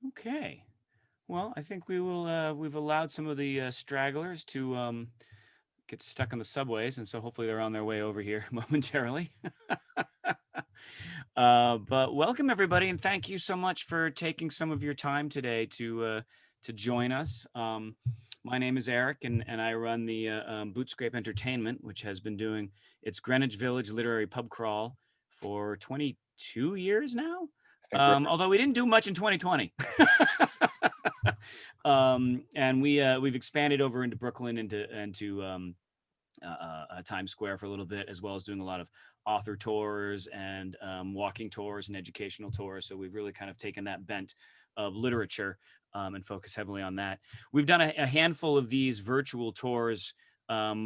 Okay. Well, I think we've allowed some of the stragglers to get stuck on the subways, and so hopefully they're on their way over here momentarily. But welcome everybody, and thank you so much for taking some of your time today to join us. My name is Eric, and I run the Bootscrape Entertainment, which has been doing its Greenwich Village literary pub crawl for 22 years now. I think we're Although we didn't do much in 2020. And we've expanded over into Brooklyn, into Times Square for a little bit, as well as doing a lot of author tours and walking tours and educational tours. So we've really kind of taken that bent of literature and focus heavily on that. We've done a handful of these virtual tours.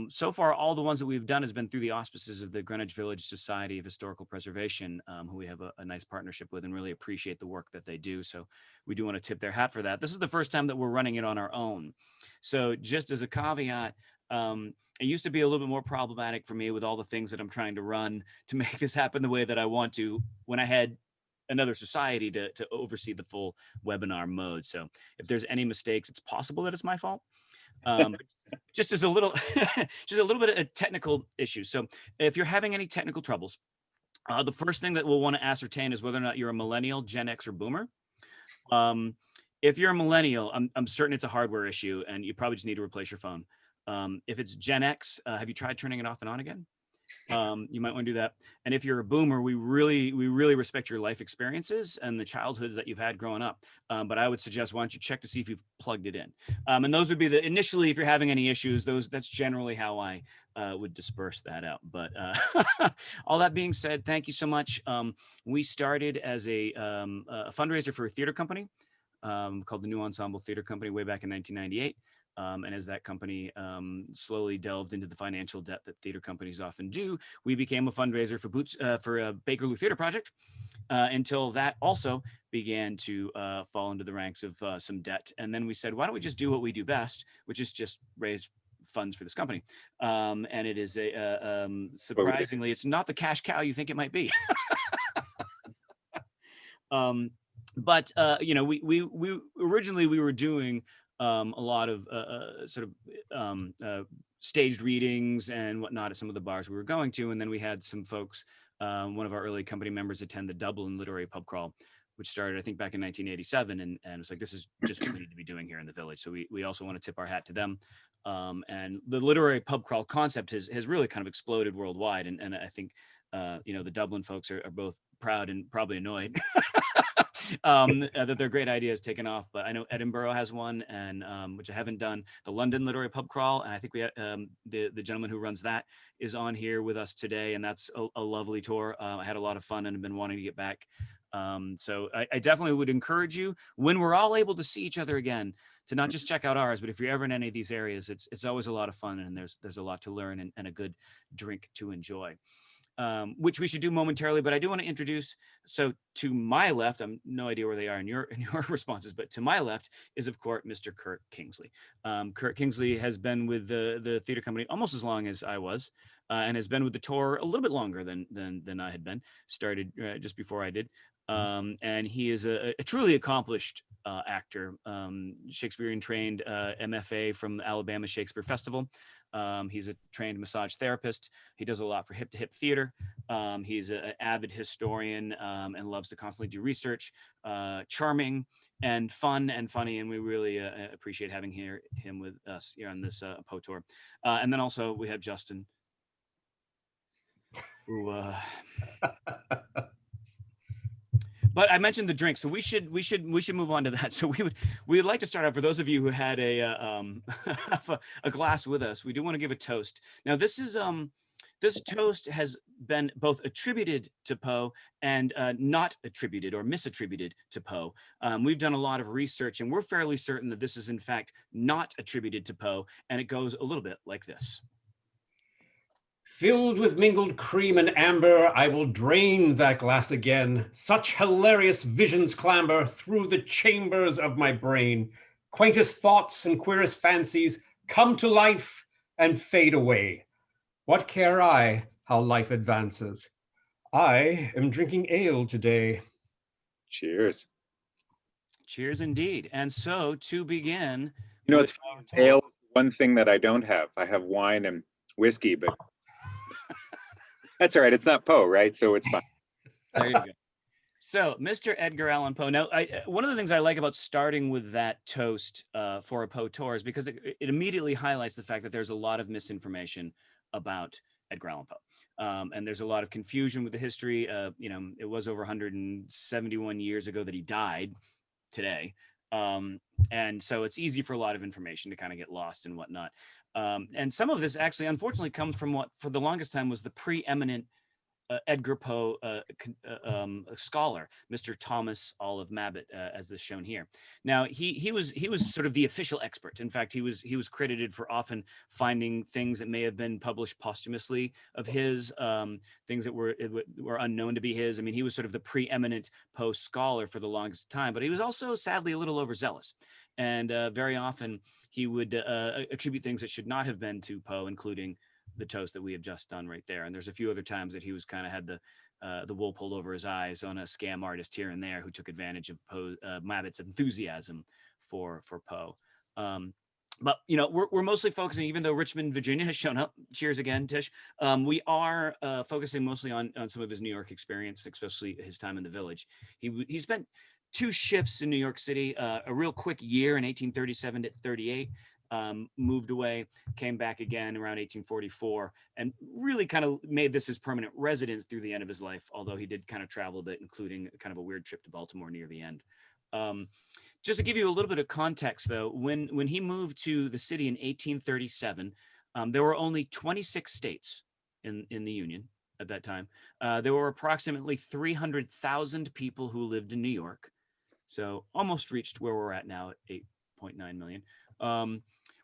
So far, all the ones that we've done has been through the auspices of the Greenwich Village Society of Historical Preservation, who we have a nice partnership with and really appreciate the work that they do. So we do want to tip their hat for that. This is the first time that we're running it on our own. So just as a caveat, it used to be a little bit more problematic for me with all the things that I'm trying to run to make this happen the way that I want to when I had another society to oversee the full webinar mode. So if there's any mistakes, it's possible that it's my fault. Just as a little, just a little bit of technical issues. So if you're having any technical troubles, the first thing that we'll want to ascertain is whether or not you're a millennial, Gen X, or Boomer. If you're a millennial, I'm certain it's a hardware issue, and you probably just need to replace your phone. If it's Gen X, have you tried turning it off and on again? You might want to do that. And if you're a boomer, we really respect your life experiences and the childhoods that you've had growing up. But I would suggest, why don't you check to see if you've plugged it in? And those would be the initially, if you're having any issues, that's generally how I would disperse that out. But all that being said, thank you so much. We started as a fundraiser for a theater company called the New Ensemble Theater Company way back in 1998. And as that company slowly delved into the financial debt that theater companies often do, we became a fundraiser for a Bakerloo Theater Project until that also began to fall into the ranks of some debt. And then we said, why don't we just do what we do best, which is just raise funds for this company. And it is surprisingly, it's not the cash cow you think it might be. But we originally we were doing a lot of sort of staged readings and whatnot at some of the bars we were going to. And then we had some folks, one of our early company members attend the Dublin Literary Pub Crawl, which started, I think, back in 1987. And it's like, this is just what we need to be doing here in the village. So we also want to tip our hat to them. And the literary pub crawl concept has really kind of exploded worldwide. And I think, the Dublin folks are both proud and probably annoyed that their great idea has taken off. But I know Edinburgh has one, and which I haven't done, the London Literary Pub Crawl, and I think we the gentleman who runs that is on here with us today, and that's a lovely tour. I had a lot of fun and have been wanting to get back. So I definitely would encourage you, when we're all able to see each other again, to not just check out ours, but if you're ever in any of these areas, it's always a lot of fun, and there's a lot to learn and a good drink to enjoy. Which we should do momentarily, but I do want to introduce. So to my left, I'm no idea where they are in your responses, but to my left is, of course, Mr. Kurt Kingsley. Kurt Kingsley has been with the theater company almost as long as I was, and has been with the tour a little bit longer than I had been. Started just before I did. And he is a truly accomplished actor, Shakespearean trained MFA from Alabama Shakespeare Festival. He's a trained massage therapist. He does a lot for hip to hip theater. He's an avid historian and loves to constantly do research. Charming and fun and funny, and we really appreciate having him with us here on this Poe tour. And then also we have Justin, who. But I mentioned the drink, so we should move on to that. So we would like to start out, for those of you who had a glass with us. We do want to give a toast. Now this toast has been both attributed to Poe and not attributed or misattributed to Poe. We've done a lot of research, and we're fairly certain that this is in fact not attributed to Poe, and it goes a little bit like this. Filled with mingled cream and amber, I will drain that glass again. Such hilarious visions clamber through the chambers of my brain. Quaintest thoughts and queerest fancies come to life and fade away. What care I how life advances? I am drinking ale today. Cheers. Cheers indeed. And so to begin You know, with it's our funny, tour. ale is one thing that I don't have. I have wine and whiskey, but that's all right. It's not Poe, right? So it's fine. There you go. So, Mr. Edgar Allan Poe. Now, one of the things I like about starting with that toast for a Poe tour is because it immediately highlights the fact that there's a lot of misinformation about Edgar Allan Poe. And there's a lot of confusion with the history. It was over 171 years ago that he died today. And so it's easy for a lot of information to kind of get lost and whatnot. And some of this actually, unfortunately, comes from what for the longest time was the preeminent Edgar Poe scholar, Mr. Thomas Olive Mabbott, as is shown here. Now, he was sort of the official expert. In fact, he was credited for often finding things that may have been published posthumously of his, things that were unknown to be his. I mean, he was sort of the preeminent Poe scholar for the longest time, but he was also sadly a little overzealous, and very often he would attribute things that should not have been to Poe, including the toast that we have just done right there. And there's a few other times that he was kind of had the wool pulled over his eyes on a scam artist here and there who took advantage of Mabbitt's enthusiasm for Poe. But we're mostly focusing, even though Richmond, Virginia has shown up. Cheers again, Tish. We are focusing mostly on some of his New York experience, especially his time in the Village. He spent 2 shifts in New York City, a real quick year in 1837 to 38. Moved away, came back again around 1844, and really kind of made this his permanent residence through the end of his life, although he did kind of travel a bit, including kind of a weird trip to Baltimore near the end. Just to give you a little bit of context, though, when he moved to the city in 1837, there were only 26 states in the Union at that time. There were approximately 300,000 people who lived in New York, so almost reached where we're at now at 8.9 million.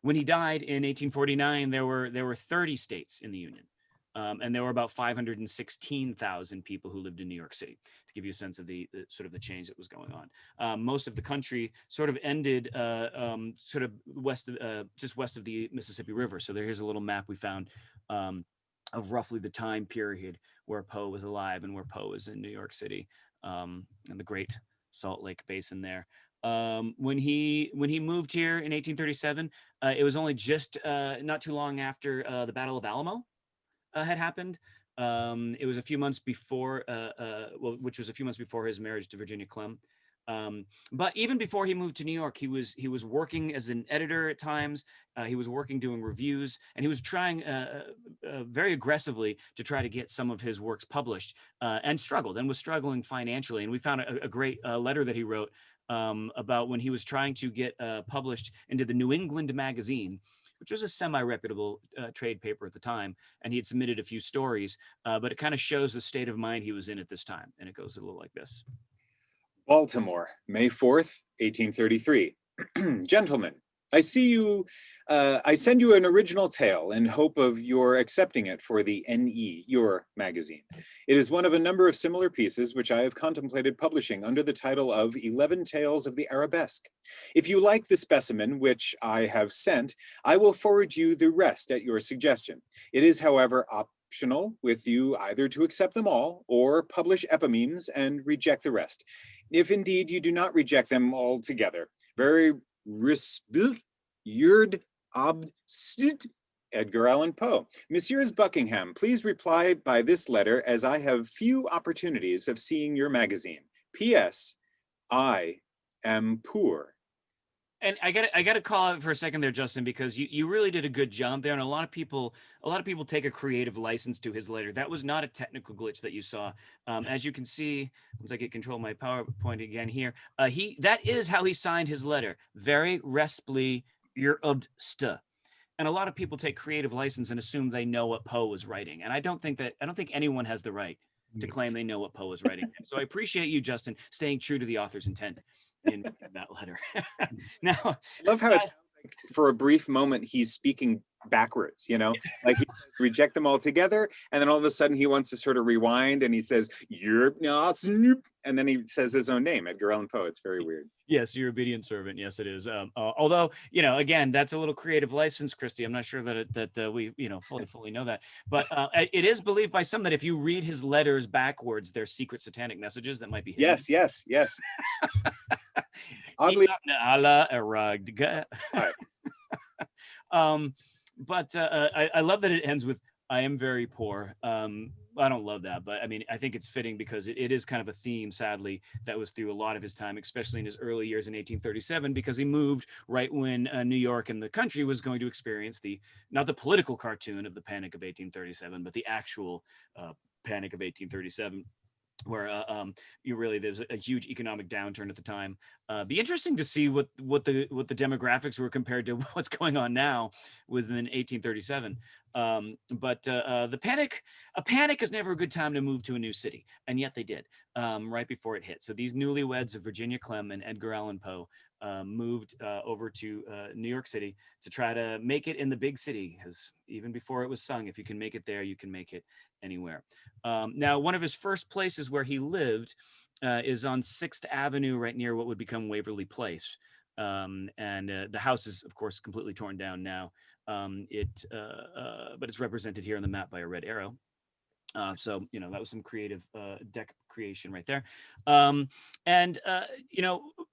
When he died in 1849, there were 30 states in the Union, and there were about 516,000 people who lived in New York City. To give you a sense of the sort of the change that was going on, most of the country sort of ended sort of just west of the Mississippi River. So here's a little map we found of roughly the time period where Poe was alive and where Poe was in New York City, and the Great Salt Lake Basin there. When he moved here in 1837, it was only just not too long after the Battle of Alamo had happened. It was a few months before, which was a few months before his marriage to Virginia Clem. But even before he moved to New York, he was working as an editor at times. He was working doing reviews, and he was trying very aggressively to try to get some of his works published, and was struggling financially. And we found a great letter that he wrote about when he was trying to get published into the New England Magazine, which was a semi-reputable trade paper at the time, and he had submitted a few stories, but it kind of shows the state of mind he was in at this time, and it goes a little like this. Baltimore, May 4th, 1833. Gentlemen, I send you an original tale in hope of your accepting it for the NE, your magazine. It is one of a number of similar pieces which I have contemplated publishing under the title of 11 Tales of the Arabesque. If you like the specimen which I have sent, I will forward you the rest at your suggestion. It is, however, optional with you either to accept them all or publish epimemes and reject the rest. If indeed you do not reject them altogether, very Yurd Obstit Edgar Allan Poe. Messieurs Buckingham, please reply by this letter, as I have few opportunities of seeing your magazine. P.S. I am poor. And I got to call out for a second there, Justin, because you really did a good job there, and a lot of people take a creative license to his letter. That was not a technical glitch that you saw. As you can see, once I get control of my PowerPoint again here, that is how he signed his letter. Very respectfully, your obst. And a lot of people take creative license and assume they know what Poe was writing, and I don't think anyone has the right to claim they know what Poe was writing. So I appreciate you, Justin, staying true to the author's intent in that letter. Now, I love how it sounds like for a brief moment he's speaking backwards, like he says, reject them all together, and then all of a sudden he wants to sort of rewind and he says, and then he says his own name, Edgar Allan Poe. It's very weird. Yes, your obedient servant. Yes, it is. Although, again, that's a little creative license, Christy. I'm not sure that we, fully know that. But it is believed by some that if you read his letters backwards, they're secret satanic messages that might be hidden. Yes. Oddly, Hi. But I love that it ends with "I am very poor." I don't love that, but I mean, I think it's fitting because it is kind of a theme, sadly, that was through a lot of his time, especially in his early years in 1837, because he moved right when New York and the country was going to experience not the political cartoon of the Panic of 1837, but the actual Panic of 1837. Where there's a huge economic downturn at the time. Be interesting to see what the demographics were compared to what's going on now within 1837. But a panic is never a good time to move to a new city, and yet they did right before it hit. So these newlyweds of Virginia Clem and Edgar Allan Poe moved over to New York City to try to make it in the big city, because even before it was sung, if you can make it there, you can make it anywhere. Now, one of his first places where he lived is on 6th Avenue, right near what would become Waverly Place. And the house is, of course, completely torn down now. But it's represented here on the map by a red arrow. So, that was some creative deck creation right there.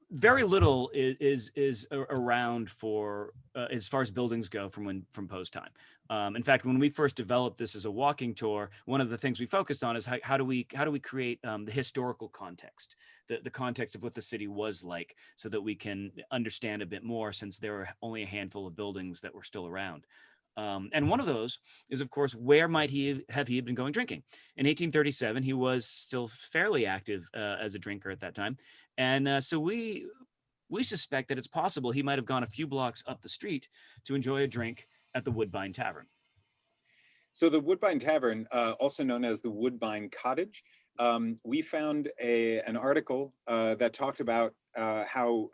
Very little is around for as far as buildings go from Poe's time. In fact, when we first developed this as a walking tour, one of the things we focused on is how do we create the historical context, the context of what the city was like, so that we can understand a bit more, since there were only a handful of buildings that were still around. And one of those is, of course, where might he have been going drinking? In 1837, he was still fairly active as a drinker at that time. And so we suspect that it's possible he might have gone a few blocks up the street to enjoy a drink at the Woodbine Tavern. So the Woodbine Tavern, also known as the Woodbine Cottage, we found an article that talked about how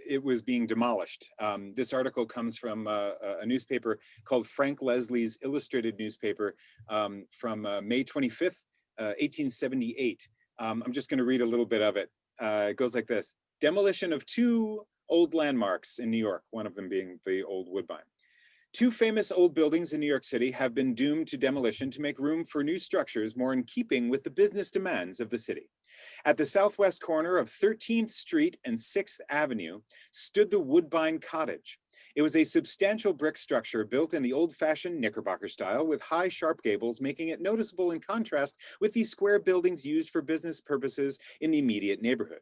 it was being demolished. This article comes from a newspaper called Frank Leslie's Illustrated Newspaper from May 25th, 1878. I'm just going to read a little bit of it. It goes like this: demolition of 2 old landmarks in New York, one of them being the old Woodbine. 2 famous old buildings in New York City have been doomed to demolition to make room for new structures more in keeping with the business demands of the city. At the southwest corner of 13th Street and 6th Avenue stood the Woodbine Cottage. It was a substantial brick structure built in the old-fashioned Knickerbocker style, with high, sharp gables, making it noticeable in contrast with the square buildings used for business purposes in the immediate neighborhood.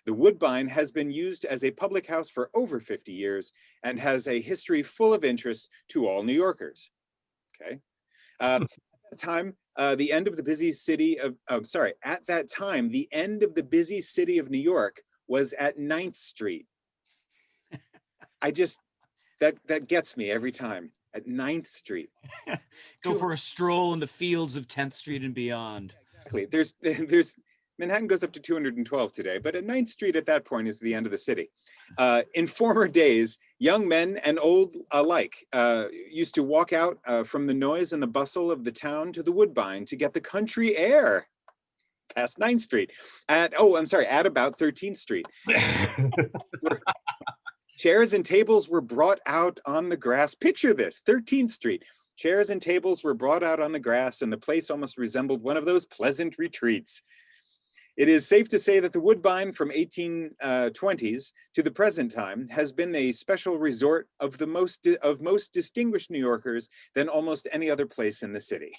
The Woodbine has been used as a public house for over 50 years and has a history full of interest to all New Yorkers. Okay. At that time, the end of the busy city of, at that time, the end of the busy city of New York was at 9th Street. That gets me every time. At 9th Street. Go for a stroll in the fields of 10th Street and beyond. Exactly. There's Manhattan goes up to 212 today, but at 9th Street at that point is the end of the city. In former days, young men and old alike used to walk out from the noise and the bustle of the town to the Woodbine to get the country air past 9th Street. At about 13th Street. Chairs and tables were brought out on the grass. Picture this, 13th Street. Chairs and tables were brought out on the grass, and the place almost resembled one of those pleasant retreats. It is safe to say that the Woodbine from 1820s to the present time has been a special resort of most distinguished New Yorkers than almost any other place in the city.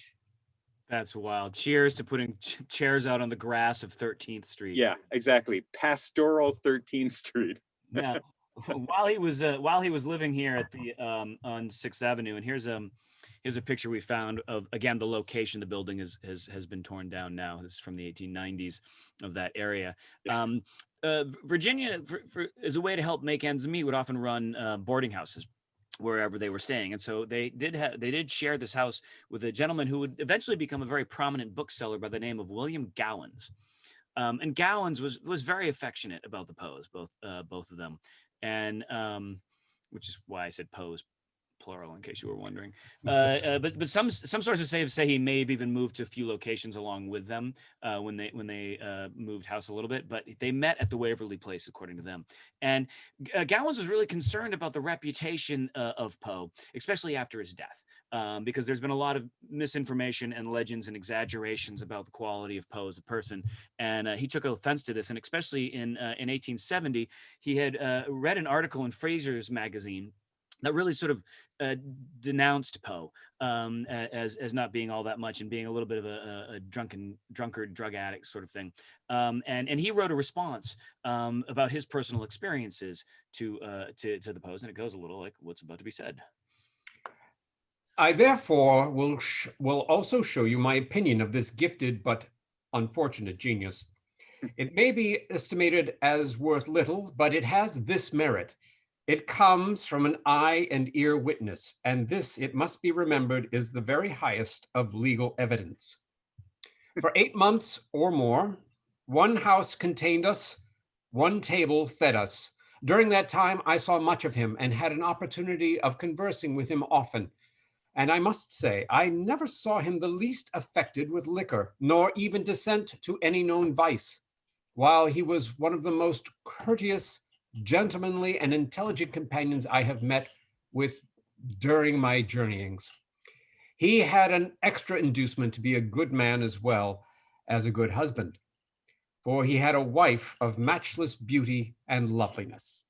That's wild. Cheers to putting chairs out on the grass of 13th Street. Yeah, exactly. Pastoral 13th Street. Now, while he was living here at the on 6th Avenue, and here's a picture we found of, again, the location. The building has been torn down now. This is from the 1890s of that area. Virginia, as a way to help make ends meet, would often run boarding houses wherever they were staying, and so they did share this house with a gentleman who would eventually become a very prominent bookseller by the name of William Gowans. And Gowans was very affectionate about the Poes, both of them, and which is why I said Poes plural, in case you were wondering. But some sources say he may have even moved to a few locations along with them when they moved house a little bit. But they met at the Waverly Place, according to them. And Gowans was really concerned about the reputation of Poe, especially after his death. because there's been a lot of misinformation and legends and exaggerations about the quality of Poe as a person. And he took offense to this. And especially in 1870, he had read an article in Fraser's magazine that really sort of denounced Poe as not being all that much and being a little bit of a drunkard, drug addict sort of thing. And he wrote a response about his personal experiences to the Poes, and it goes a little like what's about to be said. I therefore will also show you my opinion of this gifted but unfortunate genius. It may be estimated as worth little, but it has this merit. It comes from an eye and ear witness, and this, it must be remembered, is the very highest of legal evidence. For 8 months or more, one house contained us, one table fed us. During that time, I saw much of him and had an opportunity of conversing with him often. And I must say, I never saw him the least affected with liquor, nor even dissent to any known vice, while he was one of the most courteous, gentlemanly, and intelligent companions I have met with during my journeyings. He had an extra inducement to be a good man as well as a good husband, for he had a wife of matchless beauty and loveliness.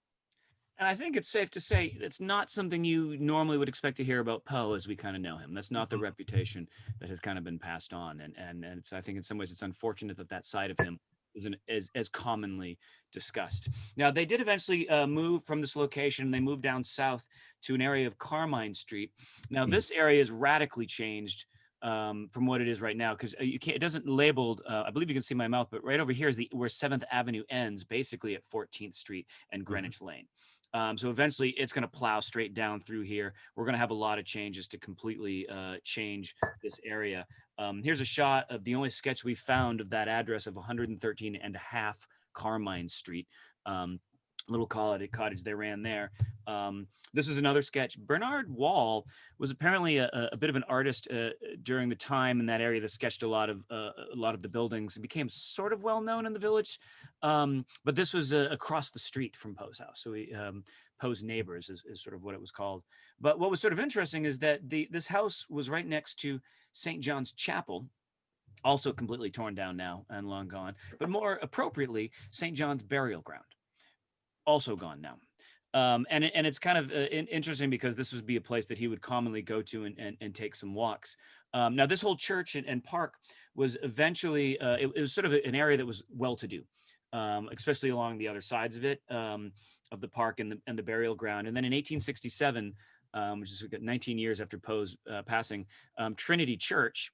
And I think it's safe to say it's not something you normally would expect to hear about Poe as we kind of know him. That's not the reputation that has kind of been passed on. And it's, I think in some ways it's unfortunate that that side of him isn't as commonly discussed. Now, they did eventually move from this location. They moved down south to an area of Carmine Street. Now, this area is radically changed from what it is right now, because you can't, it doesn't labeled, I believe you can see my mouth, but right over here is where 7th Avenue ends, basically at 14th Street and Greenwich Lane. So eventually it's going to plow straight down through here. We're going to have a lot of changes to completely change this area. Here's a shot of the only sketch we found of that address of 113 and a half Carmine Street. Little cottage they ran there. This is another sketch. Bernard Wall was apparently a bit of an artist during the time in that area that sketched a lot of the buildings and became sort of well known in the village. But this was across the street from Poe's house. So Poe's neighbors is sort of what it was called. But what was sort of interesting is that this house was right next to St. John's Chapel, also completely torn down now and long gone, but more appropriately, St. John's burial ground, also gone now. And it's kind of interesting because this would be a place that he would commonly go to and take some walks. Now, this whole church and park was eventually, it was sort of an area that was well-to-do, especially along the other sides of it, of the park and the burial ground. And then in 1867, which is 19 years after Poe's passing, Trinity Church,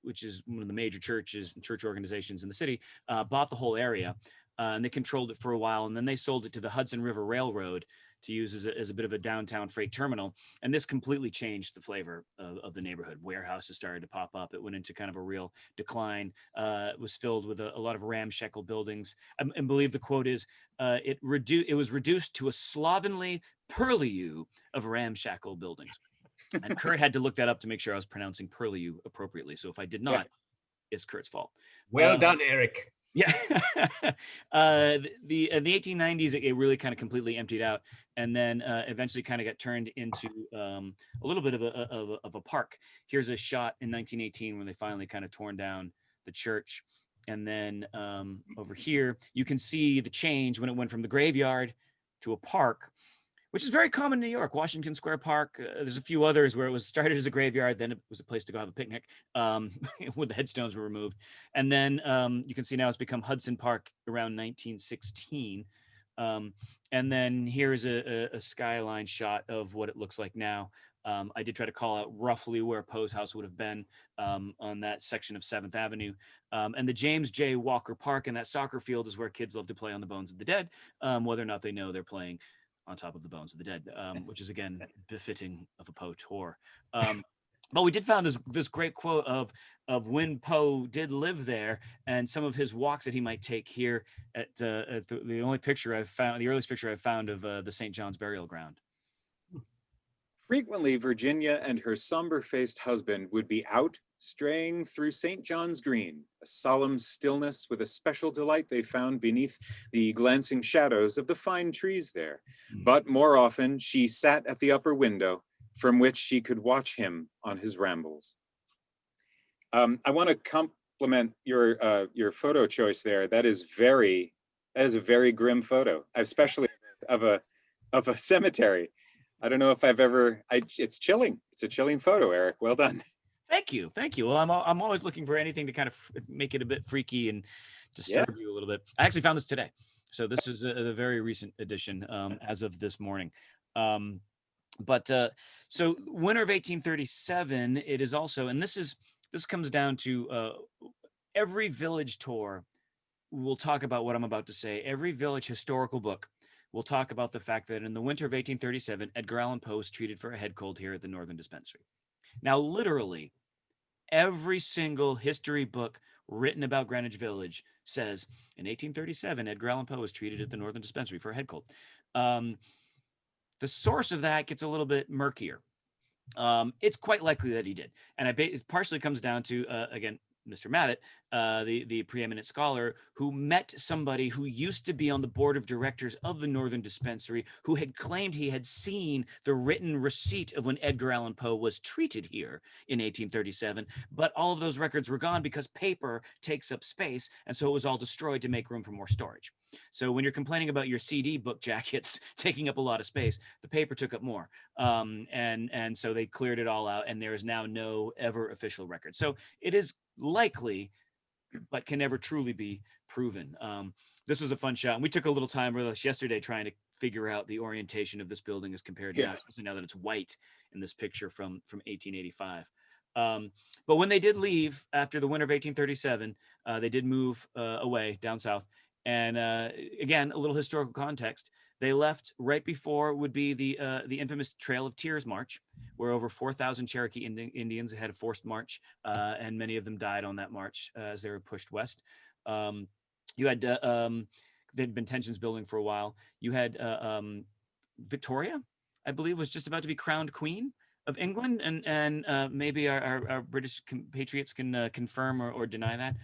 which is one of the major church organizations in the city, bought the whole area. And they controlled it for a while, and then they sold it to the Hudson River Railroad to use as a bit of a downtown freight terminal. And this completely changed the flavor of the neighborhood. Warehouses started to pop up. It went into kind of a real decline. It was filled with a lot of ramshackle buildings. And believe the quote is, it was reduced to a slovenly purlieu of ramshackle buildings. And Kurt had to look that up to make sure I was pronouncing purlieu appropriately. So if I did not, it's Kurt's fault. Well done, Eric. Yeah. In the 1890s, it really kind of completely emptied out, and then eventually kind of got turned into a little bit of a park. Here's a shot in 1918 when they finally kind of torn down the church. And then over here, you can see the change when it went from the graveyard to a park, which is very common in New York. Washington Square Park. There's a few others where it was started as a graveyard, then it was a place to go have a picnic when the headstones were removed. And then you can see now it's become Hudson Park around 1916. And then here's a skyline shot of what it looks like now. I did try to call out roughly where Poe's house would have been on that section of 7th Avenue. And the James J. Walker Park and that soccer field is where kids love to play on the bones of the dead, whether or not they know they're playing on top of the bones of the dead, which is again befitting of a Poe tour. But we did find this great quote of when Poe did live there and some of his walks that he might take here at the only picture I've found, the earliest picture I've found of the St. John's burial ground. Frequently, Virginia and her somber-faced husband would be out straying through St. John's Green, a solemn stillness with a special delight they found beneath the glancing shadows of the fine trees there. But more often, she sat at the upper window, from which she could watch him on his rambles. I want to compliment your photo choice there. That is a very grim photo, especially of a cemetery. I don't know if I've ever. It's chilling. It's a chilling photo, Eric. Well done. Thank you. Well, I'm always looking for anything to kind of make it a bit freaky and disturb you a little bit. I actually found this today, so this is a very recent edition as of this morning. But so winter of 1837, it is also, and this comes down to every village tour will talk about what I'm about to say. Every village historical book will talk about the fact that in the winter of 1837, Edgar Allan Poe was treated for a head cold here at the Northern Dispensary. Now, literally, every single history book written about Greenwich Village says in 1837, Edgar Allan Poe was treated at the Northern Dispensary for a head cold. The source of that gets a little bit murkier. It's quite likely that he did. And it partially comes down to, again, Mr. Mabbott, the preeminent scholar, who met somebody who used to be on the board of directors of the Northern Dispensary, who had claimed he had seen the written receipt of when Edgar Allan Poe was treated here in 1837. But all of those records were gone because paper takes up space, and so it was all destroyed to make room for more storage. So when you're complaining about your CD book jackets taking up a lot of space, the paper took up more. And so they cleared it all out, and there is now no ever official record. So it is likely, but can never truly be proven. This was a fun shot. And we took a little time with us yesterday trying to figure out the orientation of this building as compared to now, especially now that it's white in this picture from 1885. But when they did leave after the winter of 1837, they did move away down south. And again, a little historical context. They left right before would be the infamous Trail of Tears March, where over 4,000 Cherokee Indians had a forced march, and many of them died on that march as they were pushed west. You had there'd been tensions building for a while. You had Victoria, I believe, was just about to be crowned Queen of England, and maybe our British compatriots can confirm or deny that.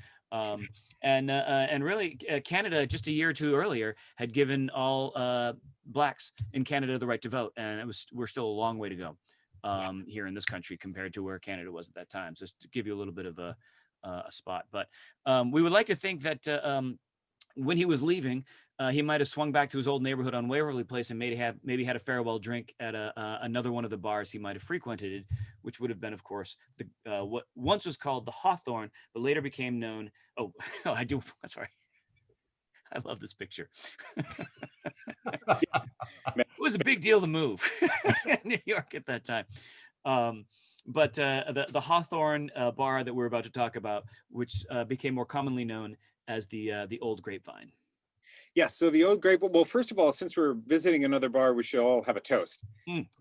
And really, Canada just a year or two earlier had given all blacks in Canada the right to vote, and we're still a long way to go here in this country compared to where Canada was at that time. So just to give you a little bit of a spot, but we would like to think that when he was leaving, he might have swung back to his old neighborhood on Waverly Place and maybe had a farewell drink at another one of the bars he might have frequented, which would have been, of course, what once was called the Hawthorne, but later became known. Oh, I do. Sorry. I love this picture. It was a big deal to move in New York at that time. But the Hawthorne bar that we're about to talk about, which became more commonly known as the Old Grapevine. Yeah, so the Old Grapevine. Well, first of all, since we're visiting another bar, we should all have a toast.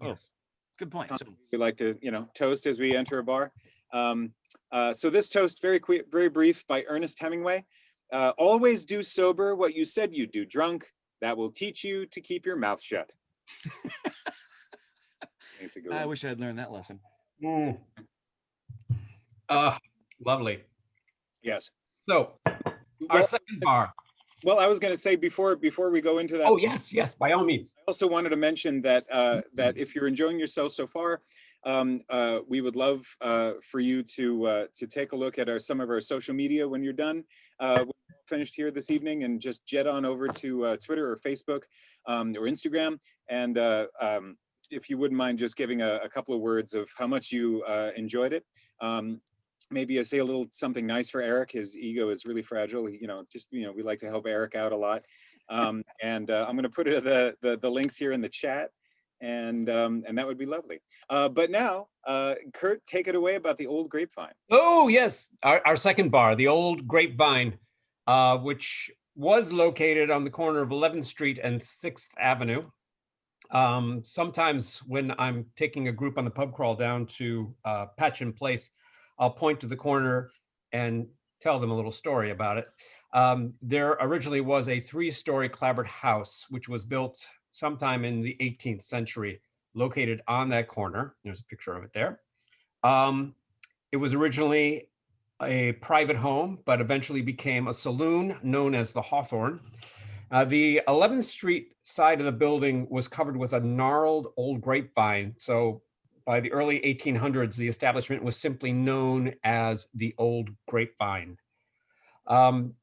Yes. Good point. So we like to, toast as we enter a bar. So this toast, very quick, very brief, by Ernest Hemingway. Always do sober what you said you'd do drunk. That will teach you to keep your mouth shut. I wish I'd learned that lesson. Lovely. Yes. So our second bar. Well, I was going to say before we go into that. Oh, yes, by all means. I also wanted to mention that that if you're enjoying yourself so far, we would love for you to take a look at some of our social media when you're done. We're finished here this evening, and just jet on over to Twitter or Facebook or Instagram, and if you wouldn't mind just giving a couple of words of how much you enjoyed it. Maybe I say a little something nice for Eric. His ego is really fragile. We like to help Eric out a lot. And I'm going to put the links here in the chat, and that would be lovely. But now, Kurt, take it away about the Old Grapevine. Oh yes, our second bar, the Old Grapevine, which was located on the corner of 11th Street and 6th Avenue. Sometimes when I'm taking a group on the pub crawl down to Patchen Place, I'll point to the corner and tell them a little story about it. There originally was a 3-story clapboard house, which was built sometime in the 18th century, located on that corner. There's a picture of it there. It was originally a private home, but eventually became a saloon known as the Hawthorne. The 11th Street side of the building was covered with a gnarled old grapevine. So By the early 1800s, the establishment was simply known as the Old Grapevine.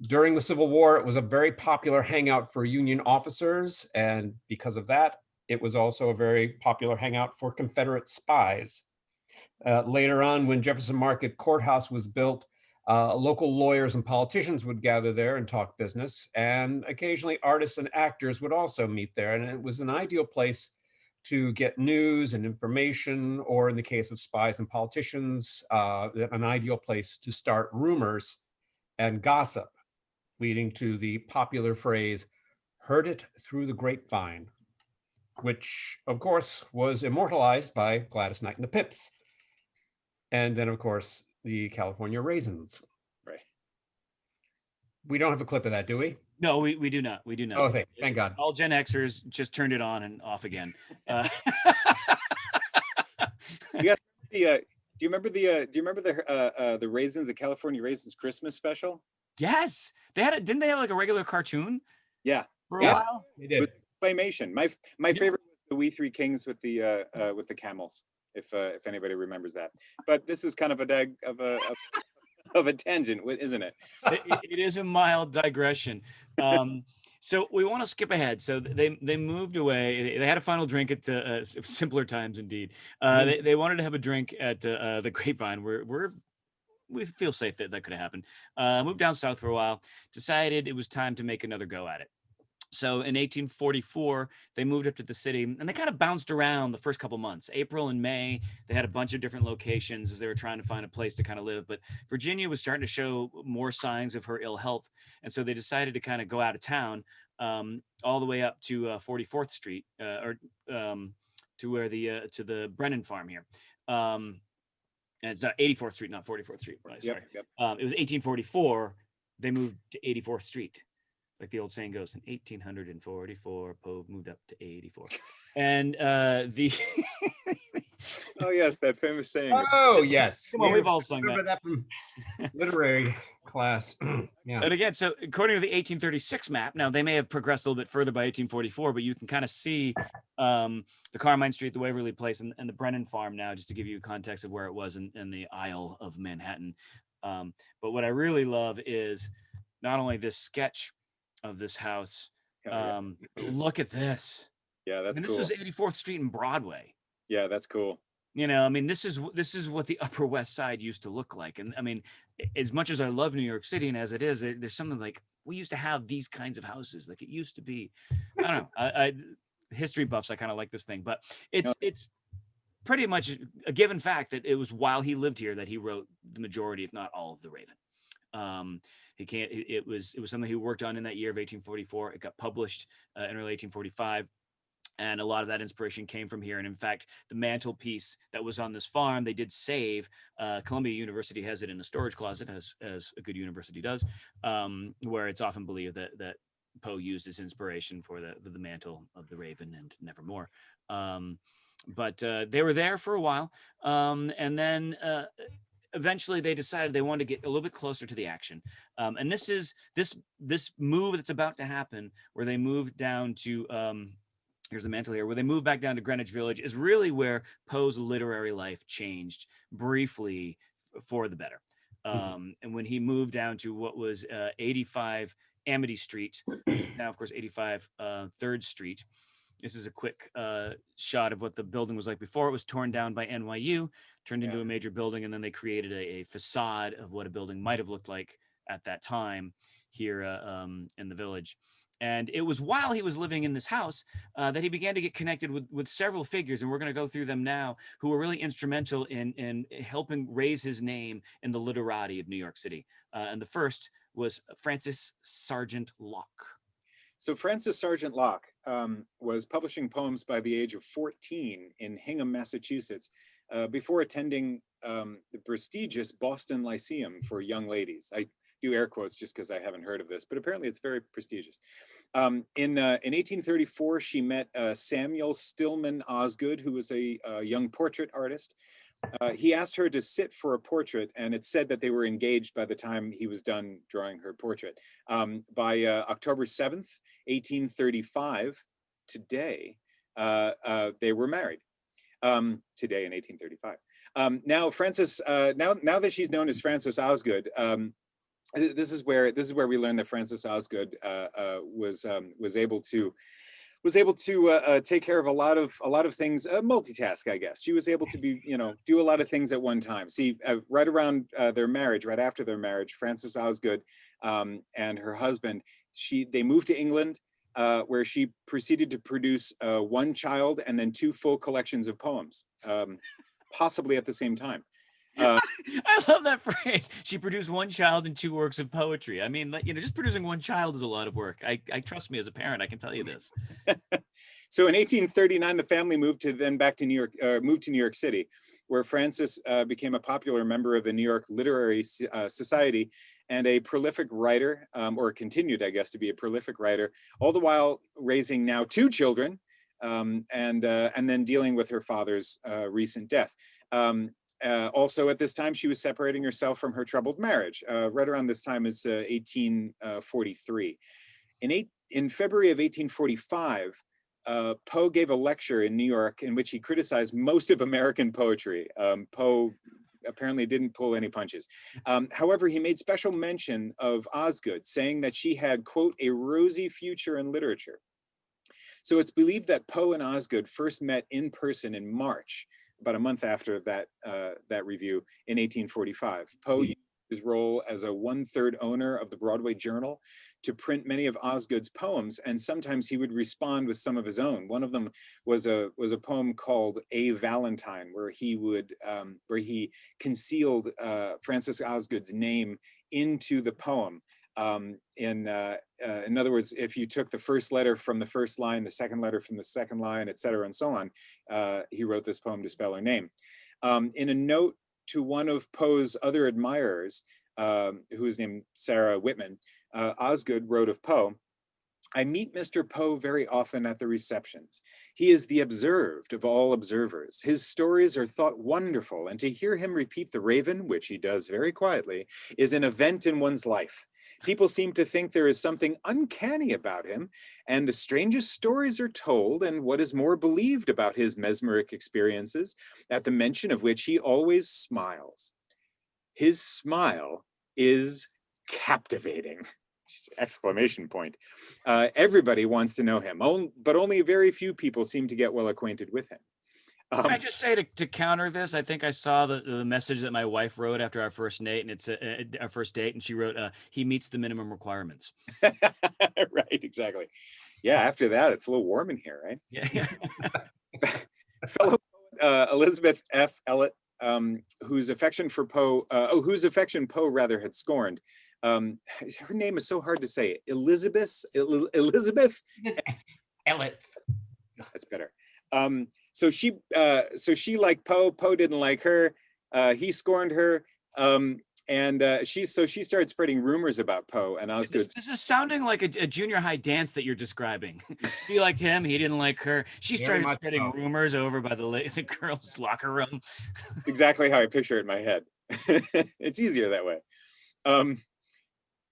During the Civil War, it was a very popular hangout for Union officers, and because of that, it was also a very popular hangout for Confederate spies. Later on, when Jefferson Market Courthouse was built, local lawyers and politicians would gather there and talk business, and occasionally artists and actors would also meet there, and it was an ideal place to get news and information, or in the case of spies and politicians, an ideal place to start rumors and gossip, leading to the popular phrase, "heard it through the grapevine," which, of course, was immortalized by Gladys Knight and the Pips. And then, of course, the California Raisins. Right. We don't have a clip of that, do we? No, we do not. We do not. Oh, thank God. All Gen Xers just turned it on and off again. Yeah. Do you remember the Raisins, the California Raisins Christmas special? Yes, they had. Didn't they have like a regular cartoon? Yeah, for a while. They it did. was claymation. My favorite was the We Three Kings with the camels. If anybody remembers that, but this is kind of a tangent, isn't it? It is a mild digression. So we want to skip ahead. So they moved away. They had a final drink at simpler times indeed. They wanted to have a drink at the Grapevine, where we feel safe that could have happened. Moved down south for a while. Decided it was time to make another go at it. So in 1844, they moved up to the city, and they kind of bounced around the first couple months. April and May, they had a bunch of different locations as they were trying to find a place to kind of live. But Virginia was starting to show more signs of her ill health, and so they decided to kind of go out of town, all the way up to 44th Street, to where to the Brennan farm here. And it's 84th Street, not 44th Street. Right? Sorry. Yep. It was 1844. They moved to 84th Street. Like the old saying goes, in 1844, Poe moved up to 84. And oh yes, that famous saying. Oh yes, come on, we've all sung that from literary class. Yeah. And again, so according to the 1836 map, now they may have progressed a little bit further by 1844, but you can kind of see the Carmine Street, the Waverly Place, and the Brennan Farm now, just to give you context of where it was in the Isle of Manhattan. But what I really love is not only this sketch of this house. Look at this. Yeah, that's cool. Cool. This was 84th Street and Broadway. Yeah, that's cool. You know, I mean, this is what the Upper West Side used to look like. And I mean, as much as I love New York City, and as it is, there's something like, we used to have these kinds of houses. Like it used to be. I don't know. I history buffs, I kind of like this thing, but it's pretty much a given fact that it was while he lived here that he wrote the majority, if not all, of The Raven. It was something he worked on in that year of 1844. It got published in early 1845. And a lot of that inspiration came from here. And in fact, the mantelpiece that was on this farm, they did save. Columbia University has it in a storage closet, as a good university does, where it's often believed that Poe used as inspiration for the mantle of the Raven and Nevermore. But they were there for a while. And then eventually they decided they wanted to get a little bit closer to the action. And this is this move that's about to happen, where they moved down to, here's the mantle here, where they moved back down to Greenwich Village, is really where Poe's literary life changed briefly for the better. And when he moved down to what was 85 Amity Street, now of course 85 3rd Street. This is a quick shot of what the building was like before. It was torn down by NYU, turned into a major building, and then they created a facade of what a building might have looked like at that time here in the village. And it was while he was living in this house that he began to get connected with several figures, and we're going to go through them now, who were really instrumental in helping raise his name in the literati of New York City. And the first was Francis Sargent Locke. So Francis Sargent Locke was publishing poems by the age of 14 in Hingham, Massachusetts, before attending the prestigious Boston Lyceum for young ladies. I do air quotes just because I haven't heard of this, but apparently it's very prestigious. In 1834, she met Samuel Stillman Osgood, who was a young portrait artist. He asked her to sit for a portrait, and it said that they were engaged by the time he was done drawing her portrait. By October 7th, 1835, today, they were married. today in 1835. Now Frances, now that she's known as Frances Osgood, this is where we learn that Frances Osgood was able to take care of a lot of things, multitask, I guess. She was able to do a lot of things at one time. See, right around their marriage, right after their marriage, Frances Osgood and her husband, they moved to England, where she proceeded to produce one child and then 2 full collections of poems, possibly at the same time. I love that phrase. She produced 1 child and 2 works of poetry. I mean, just producing 1 child is a lot of work. I trust me as a parent. I can tell you this. So in 1839, the family moved to New York City, where Frances became a popular member of the New York Literary Society and a prolific writer, or continued, I guess, to be a prolific writer, all the while raising now 2 children, and then dealing with her father's recent death. Also at this time, she was separating herself from her troubled marriage. Right around this time is 1843. In February of 1845, Poe gave a lecture in New York in which he criticized most of American poetry. Poe apparently didn't pull any punches. However, he made special mention of Osgood, saying that she had, quote, a rosy future in literature. So it's believed that Poe and Osgood first met in person in March, about a month after that review, in 1845. Poe used his role as a 1/3 owner of the Broadway Journal to print many of Osgood's poems, and sometimes he would respond with some of his own. One of them was a poem called "A Valentine," where he concealed Frances Osgood's name into the poem. In other words, if you took the first letter from the first line, the second letter from the second line, et cetera, and so on, he wrote this poem to spell her name. In a note to one of Poe's other admirers, who was named Sarah Whitman, Osgood wrote of Poe, "I meet Mr. Poe very often at the receptions. He is the observed of all observers. His stories are thought wonderful, and to hear him repeat The Raven, which he does very quietly, is an event in one's life. People seem to think there is something uncanny about him, and the strangest stories are told, and what is more, believed about his mesmeric experiences, at the mention of which he always smiles. His smile is captivating." Exclamation point. Everybody wants to know him, but only very few people seem to get well acquainted with him. Can I just say to counter this, I think I saw the message that my wife wrote after our first date, and it's our first date, and she wrote, "He meets the minimum requirements." Right, exactly. Yeah, after that, it's a little warm in here, right? Yeah. Fellow poet, Elizabeth F. Elliot, whose affection Poe rather had scorned. Her name is so hard to say. Elizabeth Elliot. That's better. So she liked Poe. Poe didn't like her. He scorned her. And she started spreading rumors about Poe and Osgood. This is sounding like a junior high dance that you're describing. She liked him. He didn't like her. She started spreading rumors over by the girls' locker room. Exactly how I picture it in my head. It's easier that way.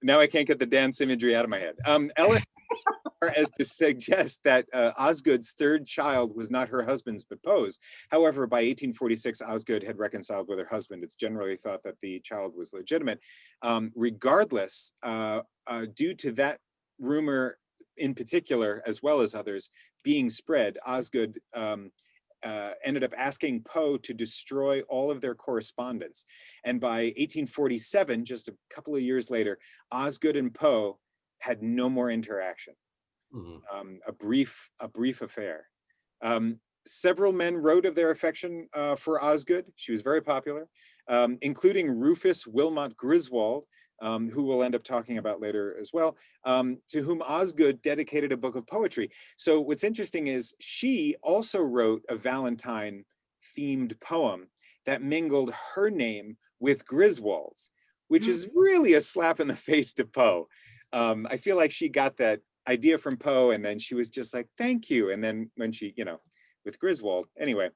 Now I can't get the dance imagery out of my head. Ellen, as far as to suggest that Osgood's 3rd child was not her husband's but Poe's. However, by 1846, Osgood had reconciled with her husband. It's generally thought that the child was legitimate. Regardless, due to that rumor in particular, as well as others, being spread, Osgood ended up asking Poe to destroy all of their correspondence. And by 1847, just a couple of years later, Osgood and Poe had no more interaction. Mm-hmm. A brief affair. Several men wrote of their affection for Osgood. She was very popular, including Rufus Wilmot Griswold, who we'll end up talking about later as well, to whom Osgood dedicated a book of poetry. So what's interesting is she also wrote a Valentine-themed poem that mingled her name with Griswold's, which is really a slap in the face to Poe. I feel like she got that idea from Poe, and then she was just like, thank you. And then when she, with Griswold, anyway,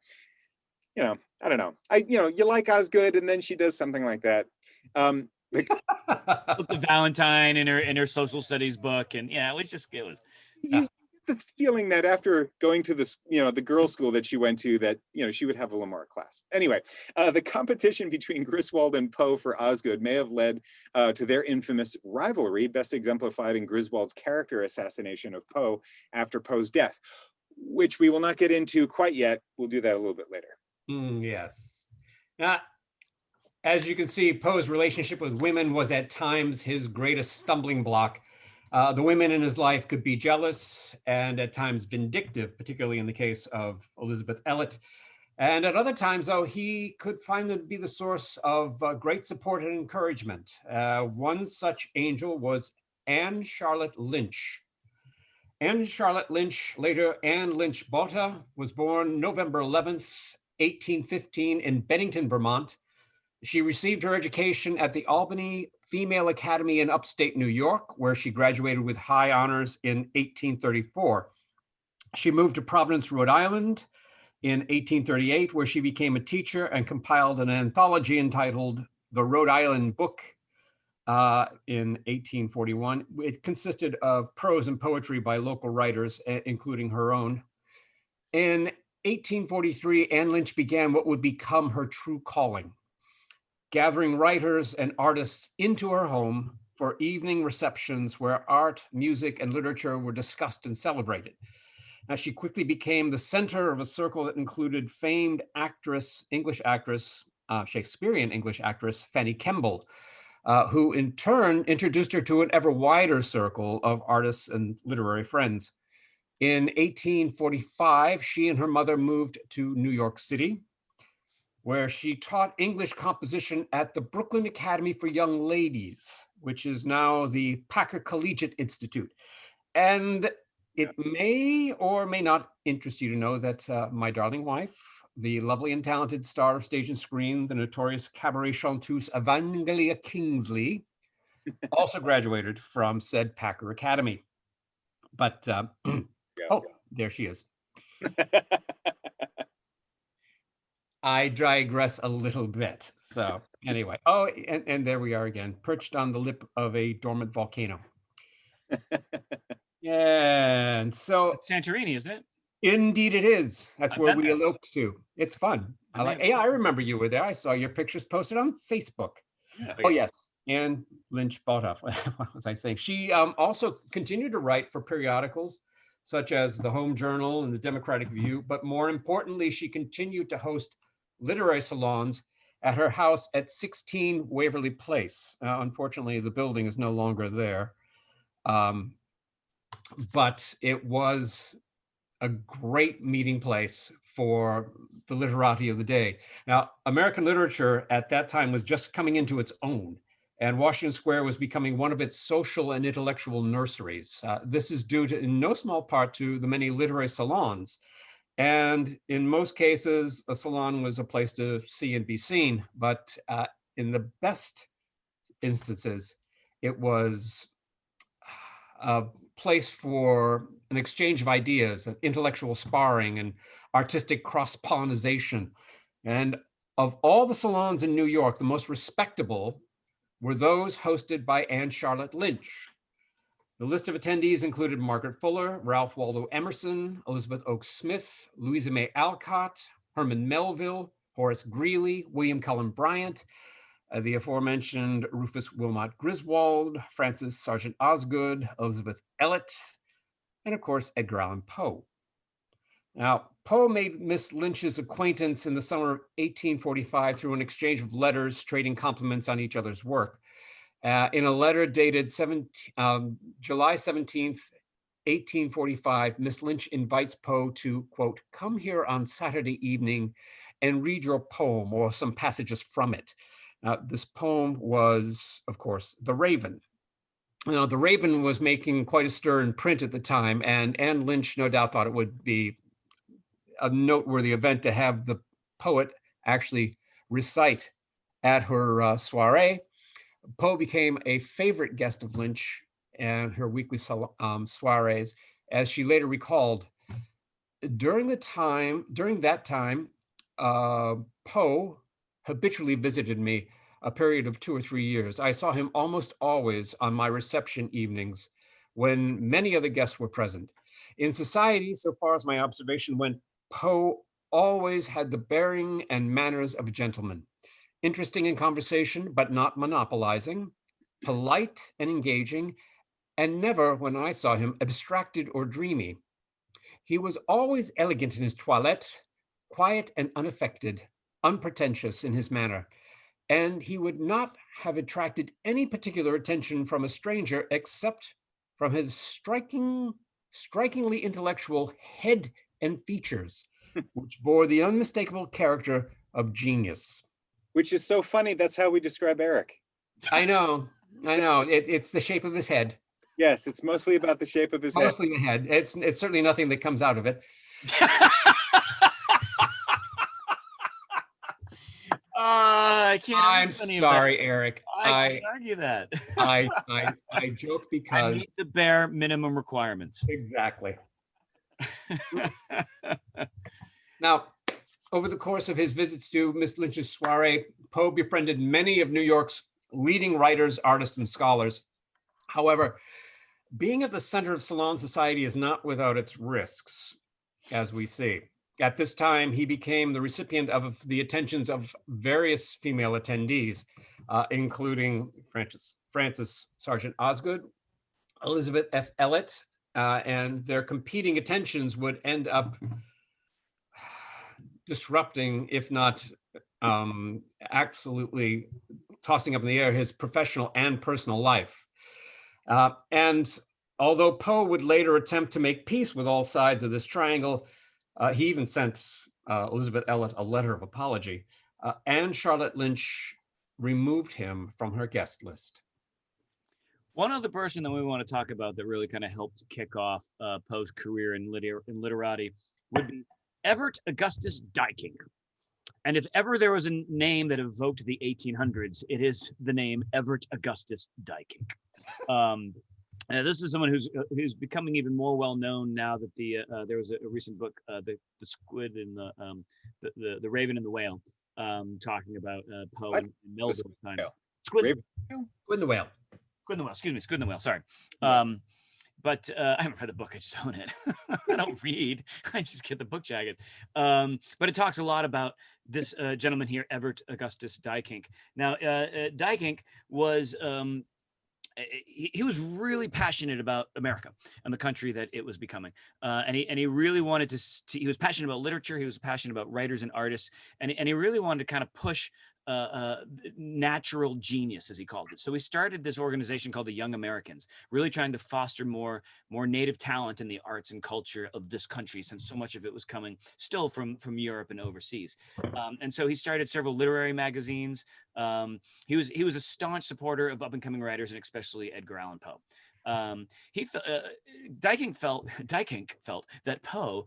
I don't know. You like Osgood, and then she does something like that. The Valentine in her social studies book, and yeah, it was. You get the feeling that after going to the girls' school that she went to, that she would have a little more class. Anyway, the competition between Griswold and Poe for Osgood may have led to their infamous rivalry, best exemplified in Griswold's character assassination of Poe after Poe's death, which we will not get into quite yet. We'll do that a little bit later. Yes. Now, as you can see, Poe's relationship with women was at times his greatest stumbling block. The women in his life could be jealous and at times vindictive, particularly in the case of Elizabeth Elliot. And at other times, though, he could find them to be the source of great support and encouragement. One such angel was Anne Charlotte Lynch. Anne Charlotte Lynch, later Anne Lynch Botta, was born November 11th, 1815 in Bennington, Vermont. She received her education at the Albany Female Academy in upstate New York, where she graduated with high honors in 1834. She moved to Providence, Rhode Island in 1838, where she became a teacher and compiled an anthology entitled The Rhode Island Book in 1841. It consisted of prose and poetry by local writers, including her own. In 1843, Anne Lynch began what would become her true calling, gathering writers and artists into her home for evening receptions where art, music, and literature were discussed and celebrated. Now, she quickly became the center of a circle that included famed English actress, Shakespearean English actress, Fanny Kemble, who in turn introduced her to an ever wider circle of artists and literary friends. In 1845, she and her mother moved to New York City, where she taught English composition at the Brooklyn Academy for Young Ladies, which is now the Packer Collegiate Institute. And it may or may not interest you to know that my darling wife, the lovely and talented star of stage and screen, the notorious cabaret chanteuse Evangelia Kingsley, also graduated from said Packer Academy. But, there she is. I digress a little bit. So anyway, and there we are again, perched on the lip of a dormant volcano. Yeah, and so It's Santorini, isn't it? Indeed it is. That's where we eloped to. It's fun. I remember you were there. I saw your pictures posted on Facebook. Yeah. Oh yes, Anne Lynch Botta. What was I saying? She also continued to write for periodicals such as the Home Journal and the Democratic View, but more importantly, she continued to host literary salons at her house at 16 Waverly Place. Unfortunately, the building is no longer there, but it was a great meeting place for the literati of the day. Now, American literature at that time was just coming into its own, and Washington Square was becoming one of its social and intellectual nurseries. This is due to, in no small part, to the many literary salons. And in most cases, a salon was a place to see and be seen, but in the best instances, it was a place for an exchange of ideas, and intellectual sparring, and artistic cross-pollination. And of all the salons in New York, the most respectable were those hosted by Anne Charlotte Lynch. The list of attendees included Margaret Fuller, Ralph Waldo Emerson, Elizabeth Oakes Smith, Louisa May Alcott, Herman Melville, Horace Greeley, William Cullen Bryant, the aforementioned Rufus Wilmot Griswold, Francis Sargent Osgood, Elizabeth Elliot, and of course, Edgar Allan Poe. Now, Poe made Miss Lynch's acquaintance in the summer of 1845 through an exchange of letters, trading compliments on each other's work. In a letter dated July 17th, 1845, Miss Lynch invites Poe to, quote, come here on Saturday evening and read your poem or some passages from it. This poem was, of course, The Raven. Now, The Raven was making quite a stir in print at the time, and Anne Lynch no doubt thought it would be a noteworthy event to have the poet actually recite at her soiree. Poe became a favorite guest of Lynch and her weekly soirees, as she later recalled. During that time, Poe habitually visited me a period of 2 or 3 years. I saw him almost always on my reception evenings when many of the guests were present. In society, so far as my observation went, Poe always had the bearing and manners of a gentleman. Interesting in conversation, but not monopolizing, polite and engaging, and never, when I saw him, abstracted or dreamy. He was always elegant in his toilette, quiet and unaffected, unpretentious in his manner, and he would not have attracted any particular attention from a stranger except from his strikingly intellectual head and features, which bore the unmistakable character of genius. Which is so funny. That's how we describe Eric. I know. It's the shape of his head. Yes, it's mostly about the shape of his head. Mostly the head. It's certainly nothing that comes out of it. I can't. I'm sorry, Eric. I can't argue that. I joke because I meet the bare minimum requirements. Exactly. Now, over the course of his visits to Miss Lynch's soiree, Poe befriended many of New York's leading writers, artists, and scholars. However, being at the center of salon society is not without its risks, as we see. At this time, he became the recipient of the attentions of various female attendees, including Frances Sargent Osgood, Elizabeth F. Elliot, and their competing attentions would end up disrupting, if not absolutely tossing up in the air, his professional and personal life. And although Poe would later attempt to make peace with all sides of this triangle, he even sent Elizabeth Elliot a letter of apology, and Charlotte Lynch removed him from her guest list. One other person that we want to talk about that really kind of helped kick off Poe's career in literati would be Everett Augustus Duyckinck. And if ever there was a name that evoked the 1800s, it is the name Everett Augustus Duyckinck. This is someone who's becoming even more well known now that there was a recent book, the Squid and the Raven and the Whale, talking about Poe and Melville's time. Squid and the Whale. Excuse me, Squid and the Whale. Sorry. But I haven't read the book. I just own it. I don't read. I just get the book jacket. But it talks a lot about this gentleman here, Everett Augustus Duyckinck. Now, Duyckinck was he was really passionate about America and the country that it was becoming, and he really wanted to. He was passionate about literature. He was passionate about writers and artists, and he really wanted to kind of push natural genius, as he called it. So he started this organization called the Young Americans, really trying to foster more native talent in the arts and culture of this country, since so much of it was coming still from Europe and overseas. And so he started several literary magazines. He was a staunch supporter of up and coming writers, and especially Edgar Allan Poe. Duyckinck felt that Poe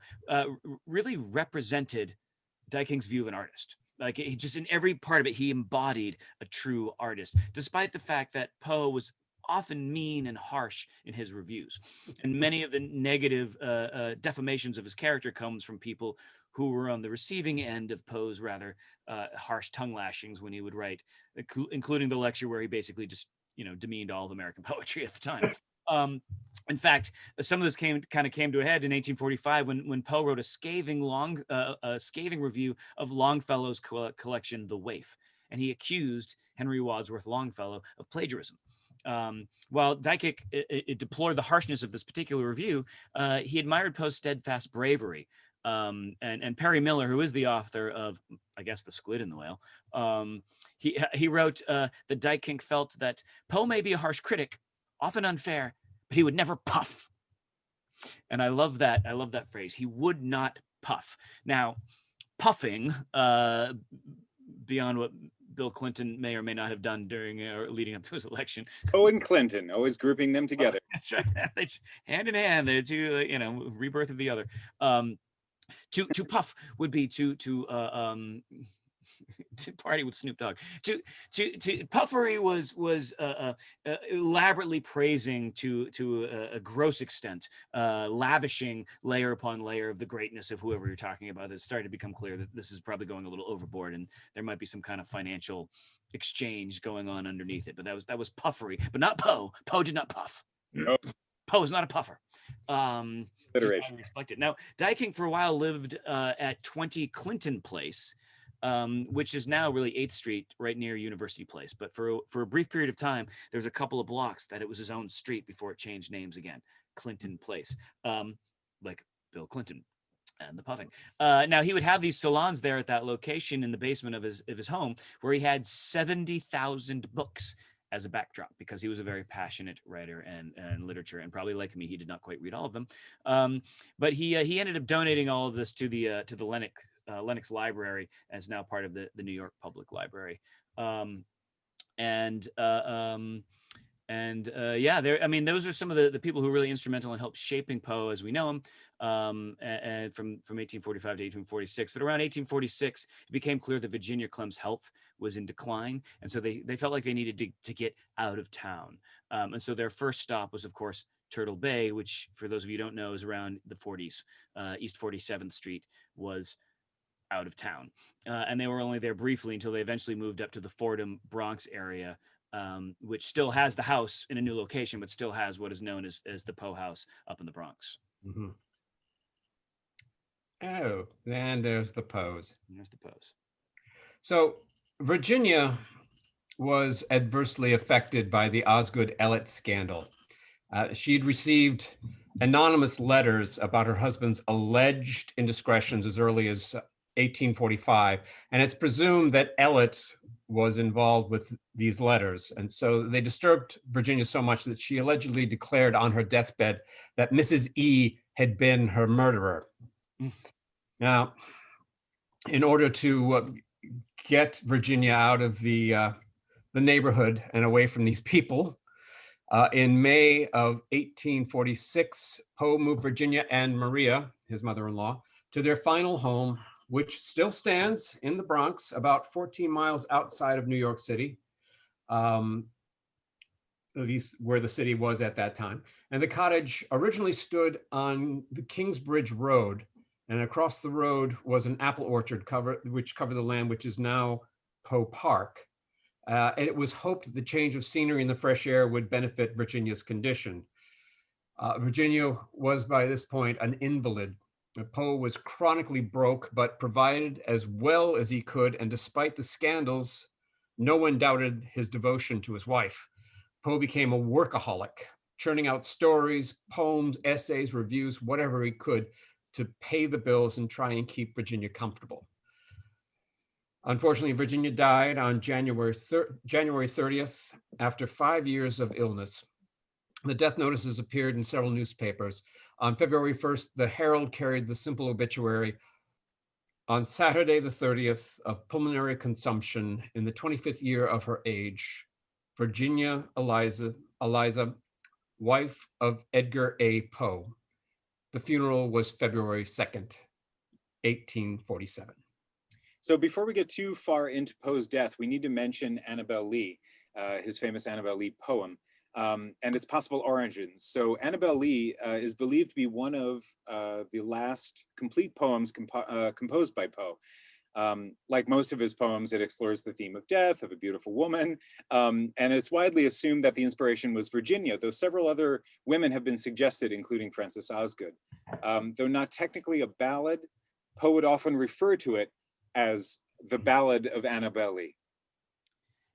really represented Duyckinck's view of an artist. Like, he just, in every part of it, he embodied a true artist, despite the fact that Poe was often mean and harsh in his reviews. And many of the negative defamations of his character comes from people who were on the receiving end of Poe's rather harsh tongue lashings when he would write, including the lecture where he basically just, demeaned all of American poetry at the time. In fact, some of this came to a head in 1845 when Poe wrote a scathing review of Longfellow's collection, The Waif, and he accused Henry Wadsworth Longfellow of plagiarism. While Duyckinck deplored the harshness of this particular review, he admired Poe's steadfast bravery. And Perry Miller, who is the author of, I guess, The Squid and the Whale, he wrote that Duyckinck felt that Poe may be a harsh critic, often unfair, but he would never puff. And I love that. I love that phrase. He would not puff. Now, puffing, beyond what Bill Clinton may or may not have done during or leading up to his election. Poe and Clinton, always grouping them together. That's right. They hand in hand. They're two, rebirth of the other. To puff would be to party with Snoop Dogg. To puffery was elaborately praising to a gross extent, lavishing layer upon layer of the greatness of whoever you're talking about. It started to become clear that this is probably going a little overboard, and there might be some kind of financial exchange going on underneath it. But that was puffery, but not Poe. Poe did not puff. No, Poe is not a puffer. Iteration. Reflected. Now, Dykking for a while lived at 20 Clinton Place, which is now really 8th Street, right near University Place. But for a brief period of time, there's a couple of blocks that it was his own street before it changed names again, Clinton Place, like Bill Clinton and the puffing. Now, he would have these salons there at that location in the basement of his home, where he had 70,000 books as a backdrop, because he was a very passionate writer and literature, and probably like me, he did not quite read all of them. But he ended up donating all of this to the Lenox Library, and is now part of the New York Public Library. I mean, those are some of the people who were really instrumental in help shaping Poe as we know him, and from 1845 to 1846. But around 1846, it became clear that Virginia Clem's health was in decline, and so they felt like they needed to get out of town. And so their first stop was, of course, Turtle Bay, which, for those of you who don't know, is around the 40s. East 47th Street was out of town, and they were only there briefly until they eventually moved up to the Fordham, Bronx area, which still has the house in a new location, but still has what is known as the Poe House up in the Bronx. Mm-hmm. Oh, and there's the Poes. There's the Poes. So Virginia was adversely affected by the Osgood Elliott scandal. She'd received anonymous letters about her husband's alleged indiscretions as early as 1845, and it's presumed that Elliott was involved with these letters. And so they disturbed Virginia so much that she allegedly declared on her deathbed that Mrs. E had been her murderer. Now, in order to get Virginia out of the neighborhood and away from these people, in May of 1846, Poe moved Virginia and Maria, his mother-in-law, to their final home, which still stands in the Bronx, about 14 miles outside of New York City, at least where the city was at that time. And the cottage originally stood on the Kingsbridge Road, and across the road was an apple orchard which covered the land, which is now Poe Park. And it was hoped that the change of scenery and the fresh air would benefit Virginia's condition. Virginia was by this point an invalid. Poe was chronically broke, but provided as well as he could, and despite the scandals, no one doubted his devotion to his wife. Poe became a workaholic, churning out stories, poems, essays, reviews, whatever he could to pay the bills and try and keep Virginia comfortable. Unfortunately, Virginia died on January 30th after 5 years of illness. The death notices appeared in several newspapers. On February 1st, the Herald carried the simple obituary: on Saturday the 30th, of pulmonary consumption in the 25th year of her age, Virginia Eliza, wife of Edgar A. Poe. The funeral was February 2nd, 1847. So before we get too far into Poe's death, we need to mention Annabel Lee, his famous Annabel Lee poem, and its possible origins. So Annabel Lee is believed to be one of the last complete poems composed by Poe. Like most of his poems, it explores the theme of death, of a beautiful woman, and it's widely assumed that the inspiration was Virginia, though several other women have been suggested, including Frances Osgood. Though not technically a ballad, Poe would often refer to it as the Ballad of Annabel Lee.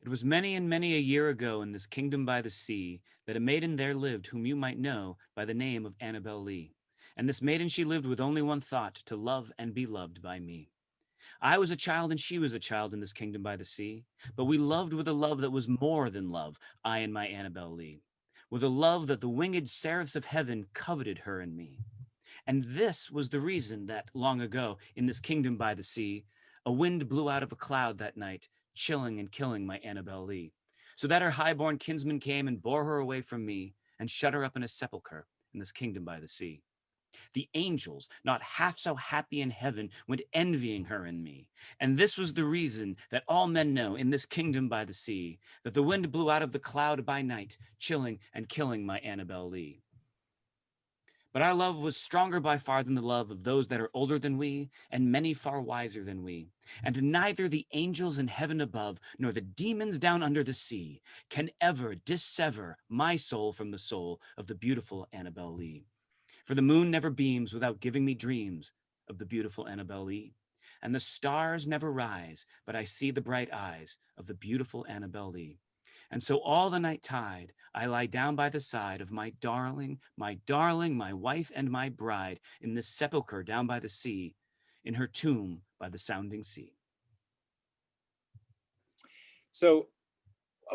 It was many and many a year ago in this kingdom by the sea that a maiden there lived whom you might know by the name of Annabel Lee. And this maiden she lived with only one thought, to love and be loved by me. I was a child and she was a child in this kingdom by the sea, but we loved with a love that was more than love, I and my Annabel Lee, with a love that the winged seraphs of heaven coveted her and me. And this was the reason that long ago in this kingdom by the sea, a wind blew out of a cloud that night, chilling and killing my Annabel Lee, so that her highborn kinsman came and bore her away from me and shut her up in a sepulchre in this kingdom by the sea. The angels, not half so happy in heaven, went envying her and me. And this was the reason that all men know in this kingdom by the sea, that the wind blew out of the cloud by night, chilling and killing my Annabel Lee. But our love was stronger by far than the love of those that are older than we, and many far wiser than we. And neither the angels in heaven above, nor the demons down under the sea, can ever dissever my soul from the soul of the beautiful Annabel Lee. For the moon never beams without giving me dreams of the beautiful Annabel Lee. And the stars never rise, but I see the bright eyes of the beautiful Annabel Lee. And so all the night tide, I lie down by the side of my darling, my wife and my bride, in this sepulchre down by the sea, in her tomb by the sounding sea. So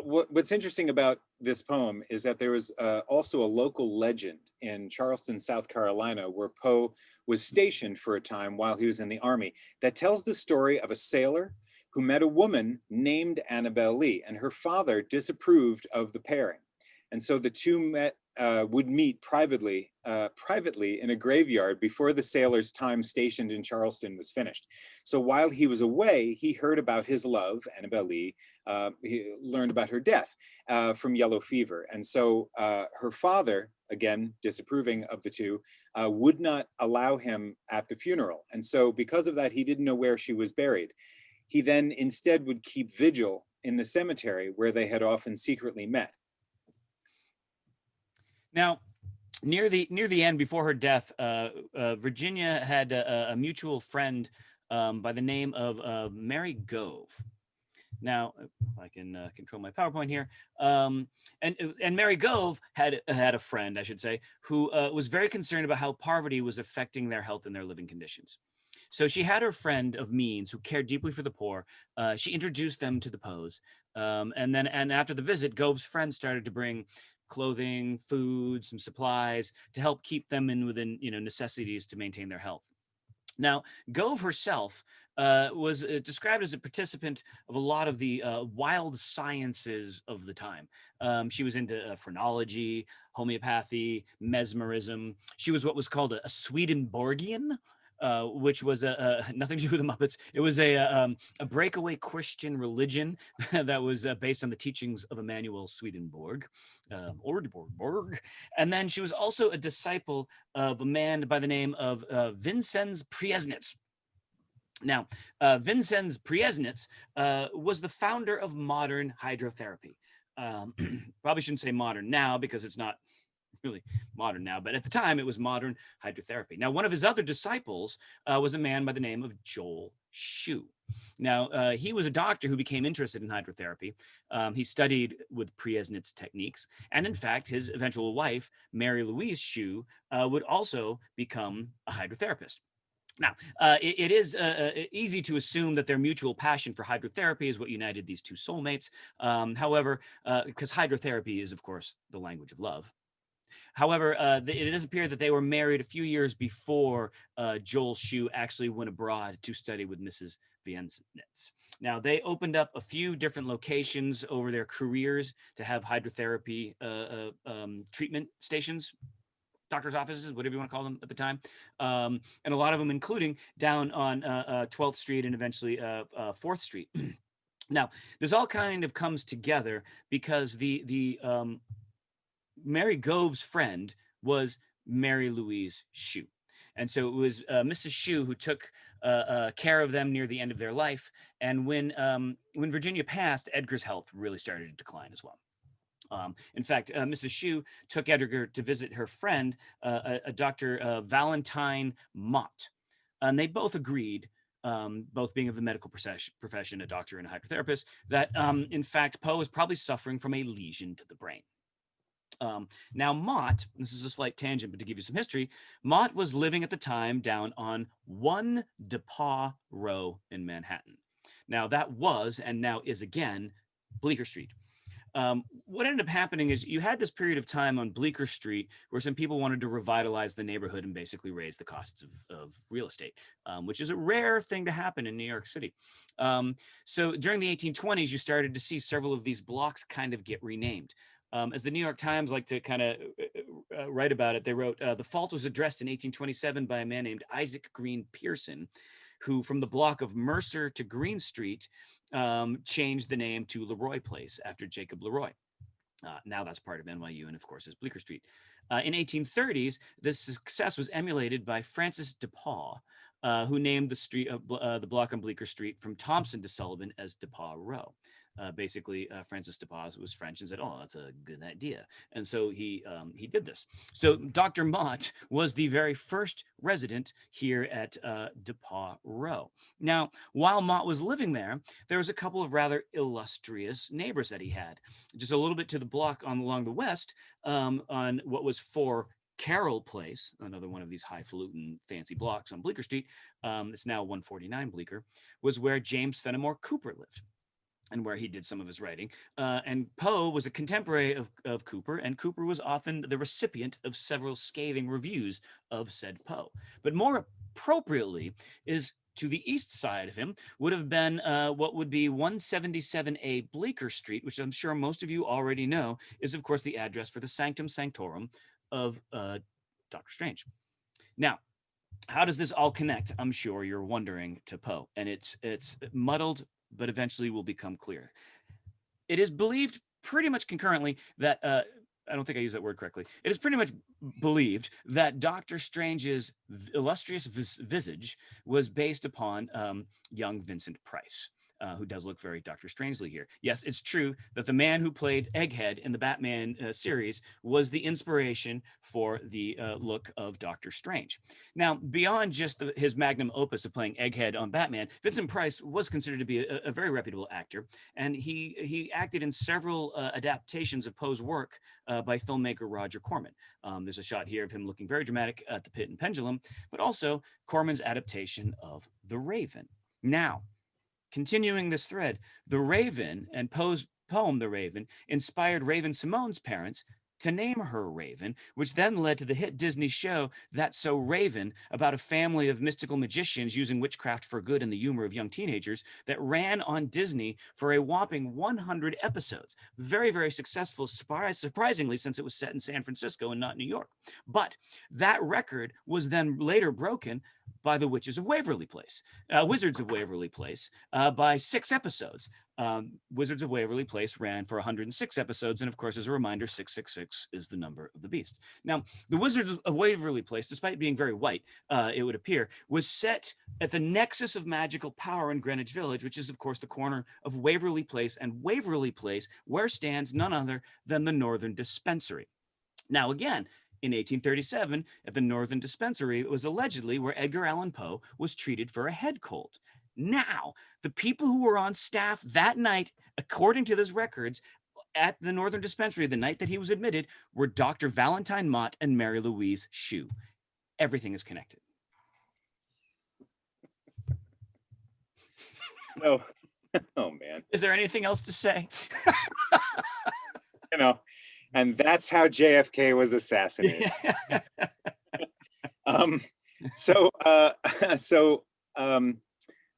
what's interesting about this poem is that there was also a local legend in Charleston, South Carolina, where Poe was stationed for a time while he was in the army, that tells the story of a sailor who met a woman named Annabel Lee, and her father disapproved of the pairing. And so the two would meet privately in a graveyard before the sailor's time stationed in Charleston was finished. So while he was away, he heard about his love, Annabel Lee. He learned about her death from yellow fever. And so her father, again, disapproving of the two, would not allow him at the funeral. And so because of that, he didn't know where she was buried. He then instead would keep vigil in the cemetery where they had often secretly met. Now, near the end, before her death, Virginia had a mutual friend by the name of Mary Gove. Now, if I can control my PowerPoint here, and Mary Gove had a friend, I should say, who was very concerned about how poverty was affecting their health and their living conditions. So she had her friend of means who cared deeply for the poor. She introduced them to the Poes, and after the visit, Gove's friend started to bring clothing, food, some supplies to help keep them within necessities to maintain their health. Now, Gove herself was described as a participant of a lot of the wild sciences of the time. She was into phrenology, homeopathy, mesmerism. She was what was called a Swedenborgian, which was nothing to do with the Muppets. It was a breakaway Christian religion that was based on the teachings of Emanuel Swedenborg, Ordborg. And then she was also a disciple of a man by the name of Vincenz Priesnitz. Now, Vincenz Priesnitz was the founder of modern hydrotherapy. Probably shouldn't say modern now because it's not really modern now, but at the time it was modern hydrotherapy. Now, one of his other disciples was a man by the name of Joel Shoe. Now, he was a doctor who became interested in hydrotherapy. He studied with Priesnitz techniques, and in fact, his eventual wife, Mary Louise Shoe, would also become a hydrotherapist. Now, it is easy to assume that their mutual passion for hydrotherapy is what united these two soulmates. However, because hydrotherapy is, of course, the language of love. However, it does appear that they were married a few years before Joel Shoe actually went abroad to study with Mrs. Viensnitz. Now, they opened up a few different locations over their careers to have hydrotherapy treatment stations, doctor's offices, whatever you want to call them at the time. And a lot of them, including down on 12th Street and eventually 4th Street. Now, this all kind of comes together because the Mary Gove's friend was Mary Louise Shoe. And so it was Mrs. Shoe who took care of them near the end of their life. And when Virginia passed, Edgar's health really started to decline as well. In fact, Mrs. Shoe took Edgar to visit her friend, a Dr. Valentine Mott. And they both agreed, both being of the medical profession, a doctor and a hydrotherapist, that in fact, Poe is probably suffering from a lesion to the brain. Now, Mott, this is a slight tangent, but to give you some history, Mott was living at the time down on 1 DePaw Row in Manhattan. Now, that was, and now is again, Bleecker Street. What ended up happening is you had this period of time on Bleecker Street where some people wanted to revitalize the neighborhood and basically raise the costs of real estate, which is a rare thing to happen in New York City. So during the 1820s, you started to see several of these blocks kind of get renamed. As the New York Times like to kind of write about it, they wrote, the fault was addressed in 1827 by a man named Isaac Green Pearson, who from the block of Mercer to Green Street changed the name to Leroy Place after Jacob Leroy. Now that's part of NYU and of course is Bleecker Street. In 1830s, this success was emulated by Francis DePauw, who named the block on Bleecker Street from Thompson to Sullivan as DePauw Row. Basically, Francis DePauw was French and said, "Oh, that's a good idea," and so he did this. So Dr. Mott was the very first resident here at DePauw Row. Now, while Mott was living there, there was a couple of rather illustrious neighbors that he had. Just a little bit to the block along the west, on what was 4 Carroll Place, another one of these highfalutin fancy blocks on Bleecker Street, it's now 149 Bleecker, was where James Fenimore Cooper lived and where he did some of his writing. And Poe was a contemporary of Cooper, and Cooper was often the recipient of several scathing reviews of said Poe. But more appropriately is to the east side of him would have been what would be 177A Bleecker Street, which I'm sure most of you already know is, of course, the address for the Sanctum Sanctorum of Dr. Strange. Now, how does this all connect? I'm sure you're wondering, to Poe, and it's muddled, but eventually will become clear. It is believed pretty much concurrently that, I don't think I used that word correctly. It is pretty much believed that Dr. Strange's illustrious visage was based upon young Vincent Price, who does look very Dr. Strangely here. Yes, it's true that the man who played Egghead in the Batman series was the inspiration for the look of Dr. Strange. Now, beyond just his magnum opus of playing Egghead on Batman, Vincent Price was considered to be a very reputable actor, and he acted in several adaptations of Poe's work by filmmaker Roger Corman. There's a shot here of him looking very dramatic at the Pit and Pendulum, but also Corman's adaptation of The Raven. Now, continuing this thread, The Raven and Poe's poem, The Raven, inspired Raven-Symoné's parents to name her Raven, which then led to the hit Disney show That's So Raven, about a family of mystical magicians using witchcraft for good in the humor of young teenagers, that ran on Disney for a whopping 100 episodes. Very, very successful, surprisingly, since it was set in San Francisco and not New York. But that record was then later broken by the Wizards of Waverly Place, by 6 episodes. Wizards of Waverly Place ran for 106 episodes, and of course, as a reminder, 666 is the number of the beast. Now, the Wizards of Waverly Place, despite being very white, it would appear, was set at the nexus of magical power in Greenwich Village, which is, of course, the corner of Waverly Place and Waverly Place, where stands none other than the Northern Dispensary. Now, again, in 1837, at the Northern Dispensary, it was allegedly where Edgar Allan Poe was treated for a head cold. Now, the people who were on staff that night, according to those records, at the Northern Dispensary, the night that he was admitted, were Dr. Valentine Mott and Mary Louise Shue. Everything is connected. No. Oh, man. Is there anything else to say? You know, and that's how JFK was assassinated.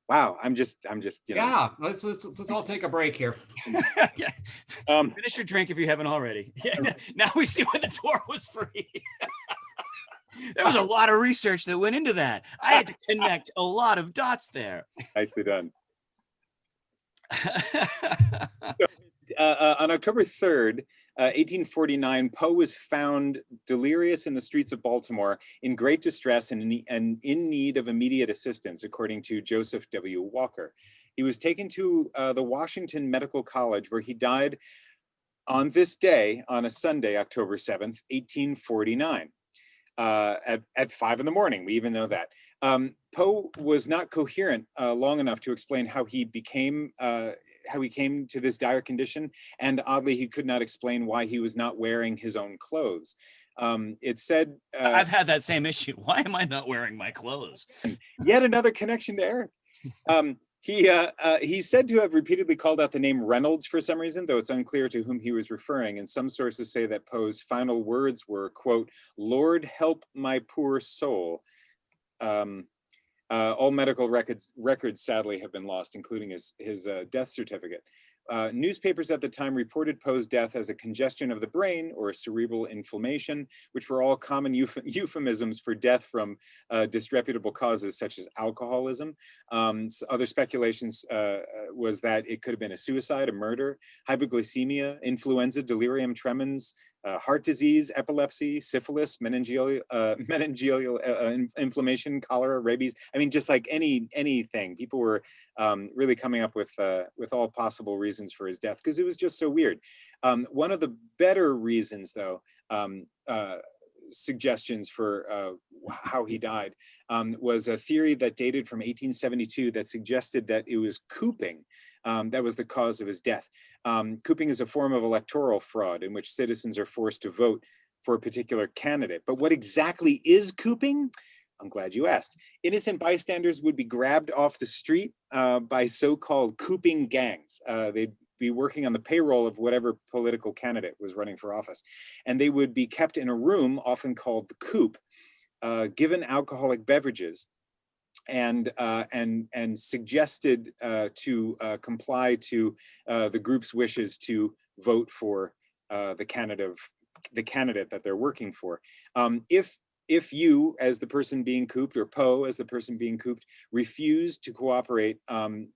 Wow, I'm just, you know. Yeah, let's all take a break here. Yeah. Finish your drink if you haven't already. Yeah. Now we see why the tour was free. There was a lot of research that went into that. I had to connect a lot of dots there. Nicely done. On October 3rd, 1849, Poe was found delirious in the streets of Baltimore, in great distress and in need of immediate assistance, according to Joseph W. Walker. He was taken to the Washington Medical College, where he died on this day, on a Sunday, October 7th, 1849, at 5 in the morning. We even know that. Poe was not coherent long enough to explain how he came to this dire condition, and oddly, he could not explain why he was not wearing his own clothes. It said, I've had that same issue. Why am I not wearing my clothes? Yet another connection to Eric. He's said to have repeatedly called out the name Reynolds for some reason, though it's unclear to whom he was referring. And some sources say that Poe's final words were, quote, "Lord, help my poor soul." All medical records sadly have been lost, including his death certificate. Newspapers at the time reported Poe's death as a congestion of the brain or a cerebral inflammation, which were all common euphemisms for death from disreputable causes such as alcoholism. Other speculations was that it could have been a suicide, a murder, hypoglycemia, influenza, delirium tremens, heart disease, epilepsy, syphilis, meningeal inflammation, cholera, rabies. I mean, just like anything. People were really coming up with all possible reasons for his death because it was just so weird. One of the better reasons, though, suggestions for how he died was a theory that dated from 1872 that suggested that it was cooping that was the cause of his death. Cooping is a form of electoral fraud in which citizens are forced to vote for a particular candidate. But what exactly is cooping? I'm glad you asked. Innocent bystanders would be grabbed off the street by so-called cooping gangs. They'd be working on the payroll of whatever political candidate was running for office. And they would be kept in a room, often called the coop, given alcoholic beverages, and suggested to comply to the group's wishes to vote for the candidate that they're working for. If you, as the person being cooped, or Poe, as the person being cooped, refuse to cooperate,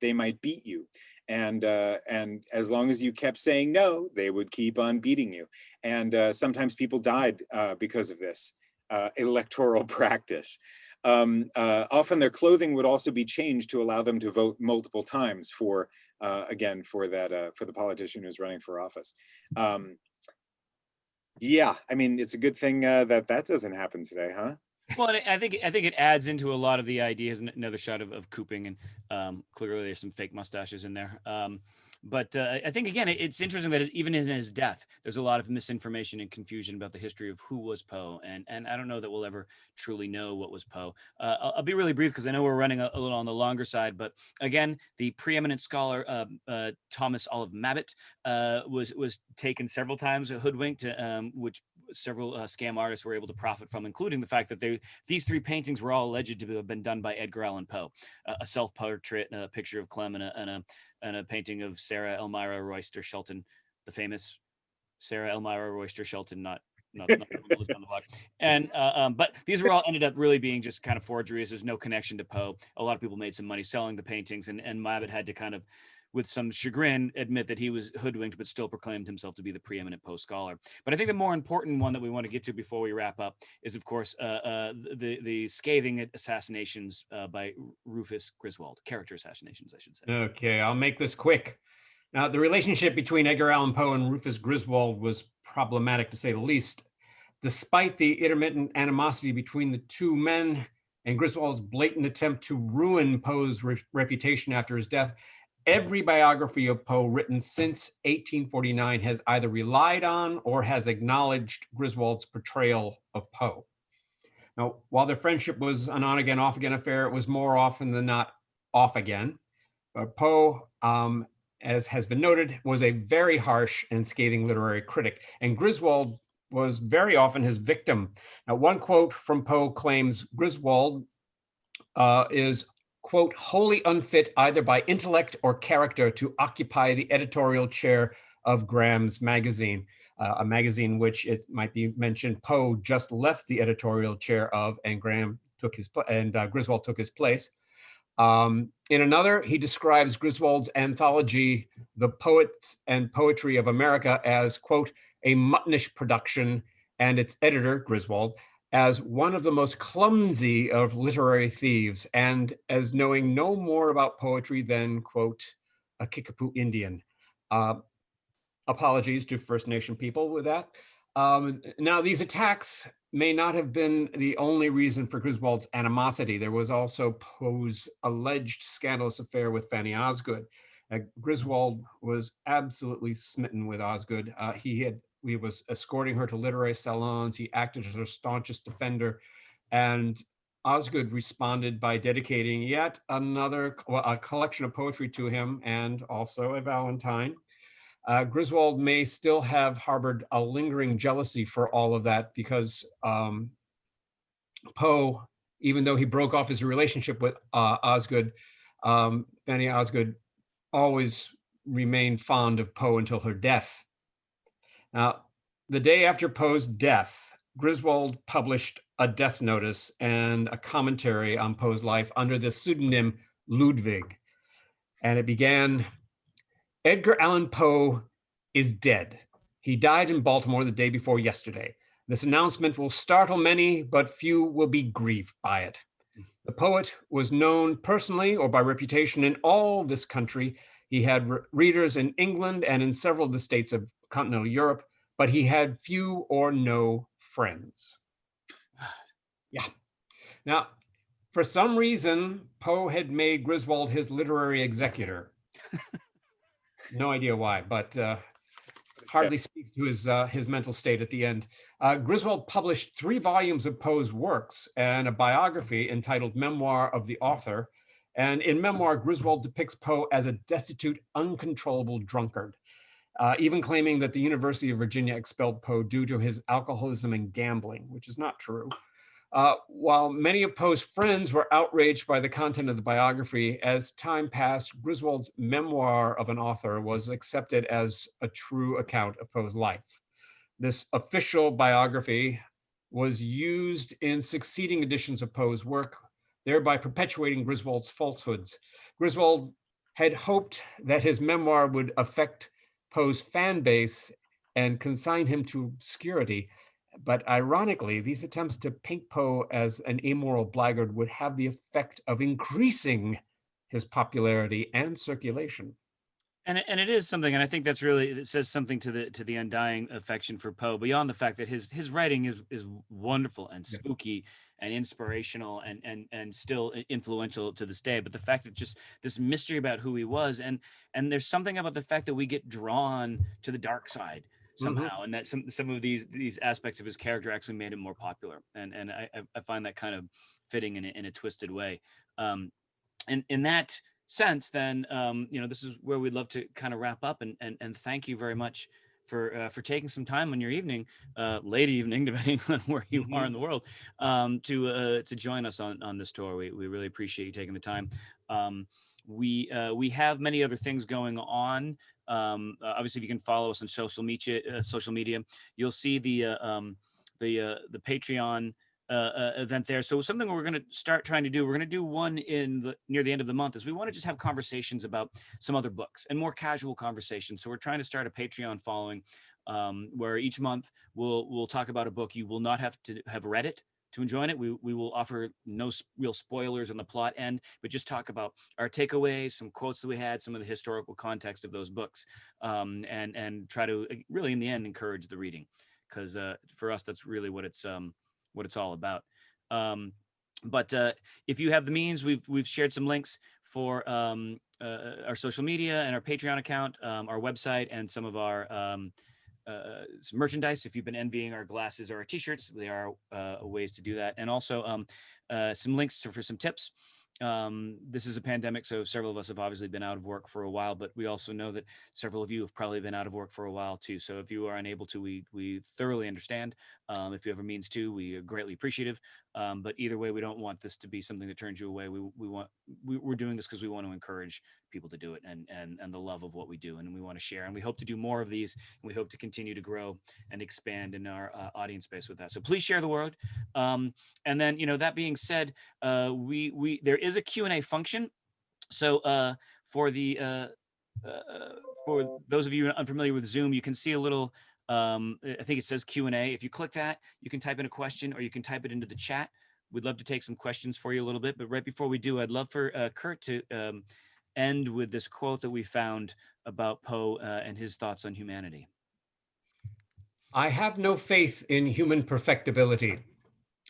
they might beat you. And as long as you kept saying no, they would keep on beating you. And sometimes people died because of this electoral practice. Often their clothing would also be changed to allow them to vote multiple times for, again, for the politician who's running for office. Yeah, I mean, it's a good thing that doesn't happen today, huh? Well, I think it adds into a lot of the ideas. Another shot of cooping, and clearly there's some fake mustaches in there. But I think, again, it's interesting that even in his death, there's a lot of misinformation and confusion about the history of who was Poe. And I don't know that we'll ever truly know what was Poe. I'll be really brief because I know we're running a little on the longer side. But again, the preeminent scholar, Thomas Olive Mabbott, was taken several times, hoodwinked, which several scam artists were able to profit from, including the fact that these three paintings were all alleged to have been done by Edgar Allan Poe. A self-portrait, a picture of Clem, and a painting of Sarah Elmira Royster Shelton, the famous Sarah Elmira Royster Shelton, not the one that lives on the block. And but these were all ended up really being just kind of forgeries. There's no connection to Poe. A lot of people made some money selling the paintings, and Mabbott had to kind of, with some chagrin, admit that he was hoodwinked, but still proclaimed himself to be the preeminent Poe scholar. But I think the more important one that we want to get to before we wrap up is, of course, the scathing assassinations by Rufus Griswold, character assassinations, I should say. Okay, I'll make this quick. Now, the relationship between Edgar Allan Poe and Rufus Griswold was problematic, to say the least. Despite the intermittent animosity between the two men and Griswold's blatant attempt to ruin Poe's reputation after his death, every biography of Poe written since 1849 has either relied on or has acknowledged Griswold's portrayal of Poe. Now, while their friendship was an on-again, off-again affair, it was more often than not off-again. Poe, as has been noted, was a very harsh and scathing literary critic, and Griswold was very often his victim. Now, one quote from Poe claims Griswold is, quote, wholly unfit either by intellect or character to occupy the editorial chair of Graham's magazine, a magazine which, it might be mentioned, Poe just left the editorial chair of, and Griswold took his place. In another, he describes Griswold's anthology, The Poets and Poetry of America, as, quote, a muttonish production, and its editor, Griswold, as one of the most clumsy of literary thieves, and as knowing no more about poetry than, quote, a Kickapoo Indian. Apologies to First Nation people with that. Now, these attacks may not have been the only reason for Griswold's animosity. There was also Poe's alleged scandalous affair with Fanny Osgood. Griswold was absolutely smitten with Osgood. He was escorting her to literary salons. He acted as her staunchest defender. And Osgood responded by dedicating yet another a collection of poetry to him, and also a Valentine. Griswold may still have harbored a lingering jealousy for all of that, because Poe, even though he broke off his relationship with Osgood, Fanny Osgood always remained fond of Poe until her death. Now, the day after Poe's death, Griswold published a death notice and a commentary on Poe's life under the pseudonym Ludwig. And it began, Edgar Allan Poe is dead. He died in Baltimore the day before yesterday. This announcement will startle many, but few will be grieved by it. The poet was known personally or by reputation in all this country. He had readers in England and in several of the states of continental Europe, but he had few or no friends. Yeah. Now, for some reason, Poe had made Griswold his literary executor. No idea why, but hardly speaks to his mental state at the end. Griswold published 3 volumes of Poe's works and a biography entitled Memoir of the Author. And in Memoir, Griswold depicts Poe as a destitute, uncontrollable drunkard, even claiming that the University of Virginia expelled Poe due to his alcoholism and gambling, which is not true. While many of Poe's friends were outraged by the content of the biography, as time passed, Griswold's Memoir of an Author was accepted as a true account of Poe's life. This official biography was used in succeeding editions of Poe's work, thereby perpetuating Griswold's falsehoods. Griswold had hoped that his memoir would affect Poe's fan base and consign him to obscurity. But ironically, these attempts to paint Poe as an amoral blackguard would have the effect of increasing his popularity and circulation. And it is something, and I think that's really, it says something to the undying affection for Poe, beyond the fact that his writing is wonderful and spooky and inspirational and still influential to this day. But the fact that just this mystery about who he was, and there's something about the fact that we get drawn to the dark side somehow, and that some of these aspects of his character actually made him more popular, and I find that kind of fitting in a twisted way. And in that sense, then this is where we'd love to kind of wrap up, and thank you very much for taking some time on your evening, late evening, depending on where you are in the world, to join us on this tour. We really appreciate you taking the time. We have many other things going on. Obviously, if you can follow us on social media, you'll see the Patreon event there. So something we're going to start trying to do, we're going to do one near the end of the month, is we want to just have conversations about some other books and more casual conversations. So we're trying to start a Patreon following where each month we'll talk about a book. You will not have to have read it to enjoy it. We will offer no real spoilers on the plot end, but just talk about our takeaways, some quotes that we had, some of the historical context of those books, and try to really, in the end, encourage the reading, because for us, that's really what it's all about. But if you have the means, we've shared some links for our social media and our Patreon account, our website, and some of our some merchandise. If you've been envying our glasses or our t-shirts, they are ways to do that. And also some links for some tips. This is a pandemic, so several of us have obviously been out of work for a while, but we also know that several of you have probably been out of work for a while too. So if you are unable to, we thoroughly understand. If you have a means to, we are greatly appreciative. But either way, we don't want this to be something that turns you away. We're doing this because we want to encourage people to do it, and the love of what we do, and we want to share, and we hope to do more of these, and we hope to continue to grow and expand in our audience space with that. So please share the word. And then, that being said, there is a Q&A function. So for those of you unfamiliar with Zoom, you can see a little, I think it says Q&A. If you click that, you can type in a question, or you can type it into the chat. We'd love to take some questions for you a little bit, but right before we do, I'd love for Kurt to end with this quote that we found about Poe and his thoughts on humanity. I have no faith in human perfectibility.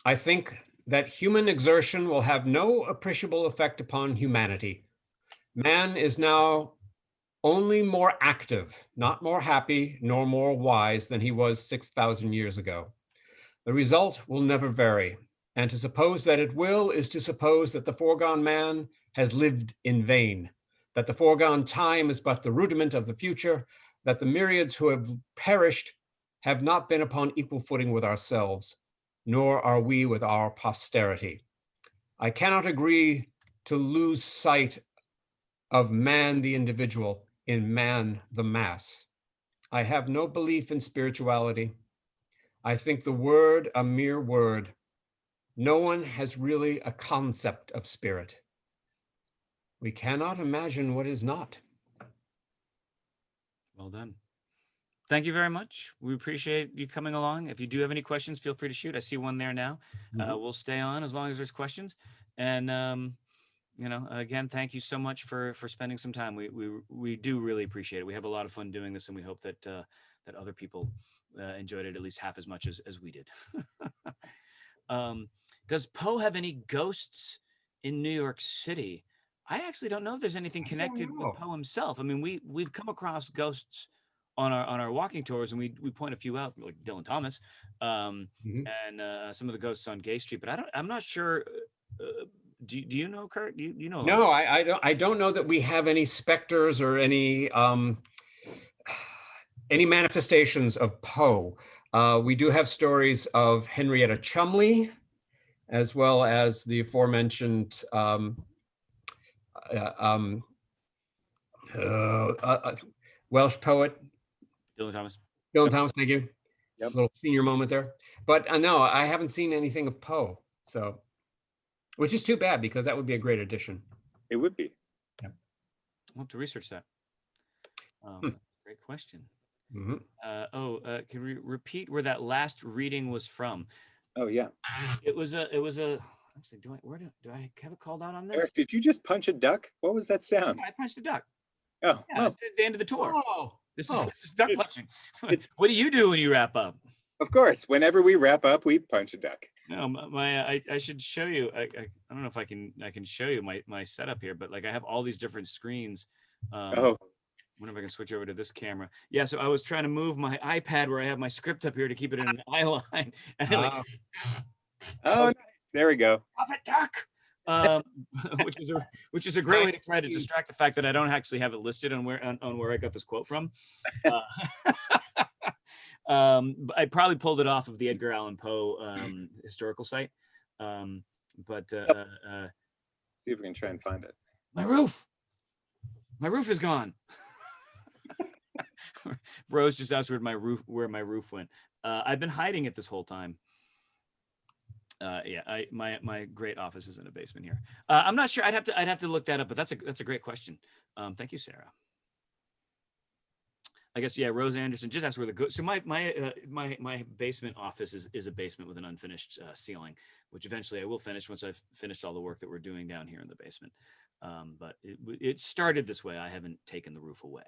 I think that human exertion will have no appreciable effect upon humanity. Man is now only more active, not more happy, nor more wise than he was 6,000 years ago. The result will never vary, and to suppose that it will is to suppose that the foregone man has lived in vain, that the foregone time is but the rudiment of the future, that the myriads who have perished have not been upon equal footing with ourselves, nor are we with our posterity. I cannot agree to lose sight of man the individual in man the mass. I have no belief in spirituality. I think the word a mere word. No one has really a concept of spirit. We cannot imagine what is not. Well done. Thank you very much. We appreciate you coming along. If you do have any questions, feel free to shoot. I see one there now. We'll stay on as long as there's questions. And again, thank you so much for spending some time. We do really appreciate it. We have a lot of fun doing this, and we hope that that other people enjoyed it at least half as much as we did. Does Poe have any ghosts in New York City? I actually don't know if there's anything connected with Poe himself. I mean, we've come across ghosts on our walking tours, and we point a few out, like Dylan Thomas, and some of the ghosts on Gay Street. But I'm not sure. Do you know, Kurt? You know? No, I don't know that we have any specters or any manifestations of Poe. We do have stories of Henrietta Chumley, as well as the aforementioned Welsh poet Dylan Thomas. Dylan Thomas, thank you. Yep. Little senior moment there. But no, I haven't seen anything of Poe. So, which is too bad, because that would be a great addition. It would be. Yeah. We'll have to research that. Great question. Can we repeat where that last reading was from? Oh yeah. It was a. Actually, do I have it called out on this? Eric, did you just punch a duck? What was that sound? I punched a duck. Oh, Yeah, at the end of the tour. Oh, This is duck punching. What do you do when you wrap up? of course. Whenever we wrap up, we punch a duck. No, I should show you. I don't know if I can show you my setup here, but like I have all these different screens. I wonder if I can switch over to this camera. Yeah, so I was trying to move my iPad where I have my script up here to keep it in an eye line. And nice. There we go. Pop it, duck. Which is a great way to try to distract the fact that I don't actually have it listed on where I got this quote from. I probably pulled it off of the Edgar Allan Poe historical site. See if we can try and find it. My roof is gone. Rose just asked where my roof went. I've been hiding it this whole time. My great office is in a basement here. I'm not sure. I'd have to look that up, but that's a great question. Thank you, Sarah. I guess, yeah, Rose Anderson just asked where so my basement office is a basement with an unfinished ceiling, which eventually I will finish once I've finished all the work that we're doing down here in the basement. But it started this way. I haven't taken the roof away.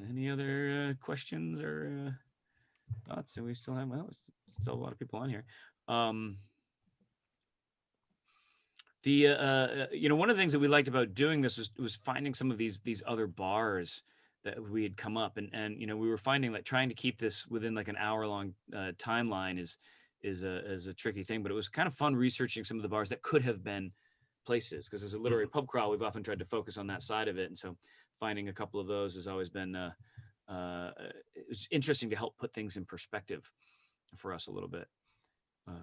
Any other questions or thoughts? And we still have still a lot of people on here. One of the things that we liked about doing this was finding some of these other bars that we had come up, and we were finding that trying to keep this within like an hour-long timeline is a tricky thing. But it was kind of fun researching some of the bars that could have been places, because as a literary pub crawl, we've often tried to focus on that side of it, and so finding a couple of those has always been it's interesting to help put things in perspective for us a little bit. I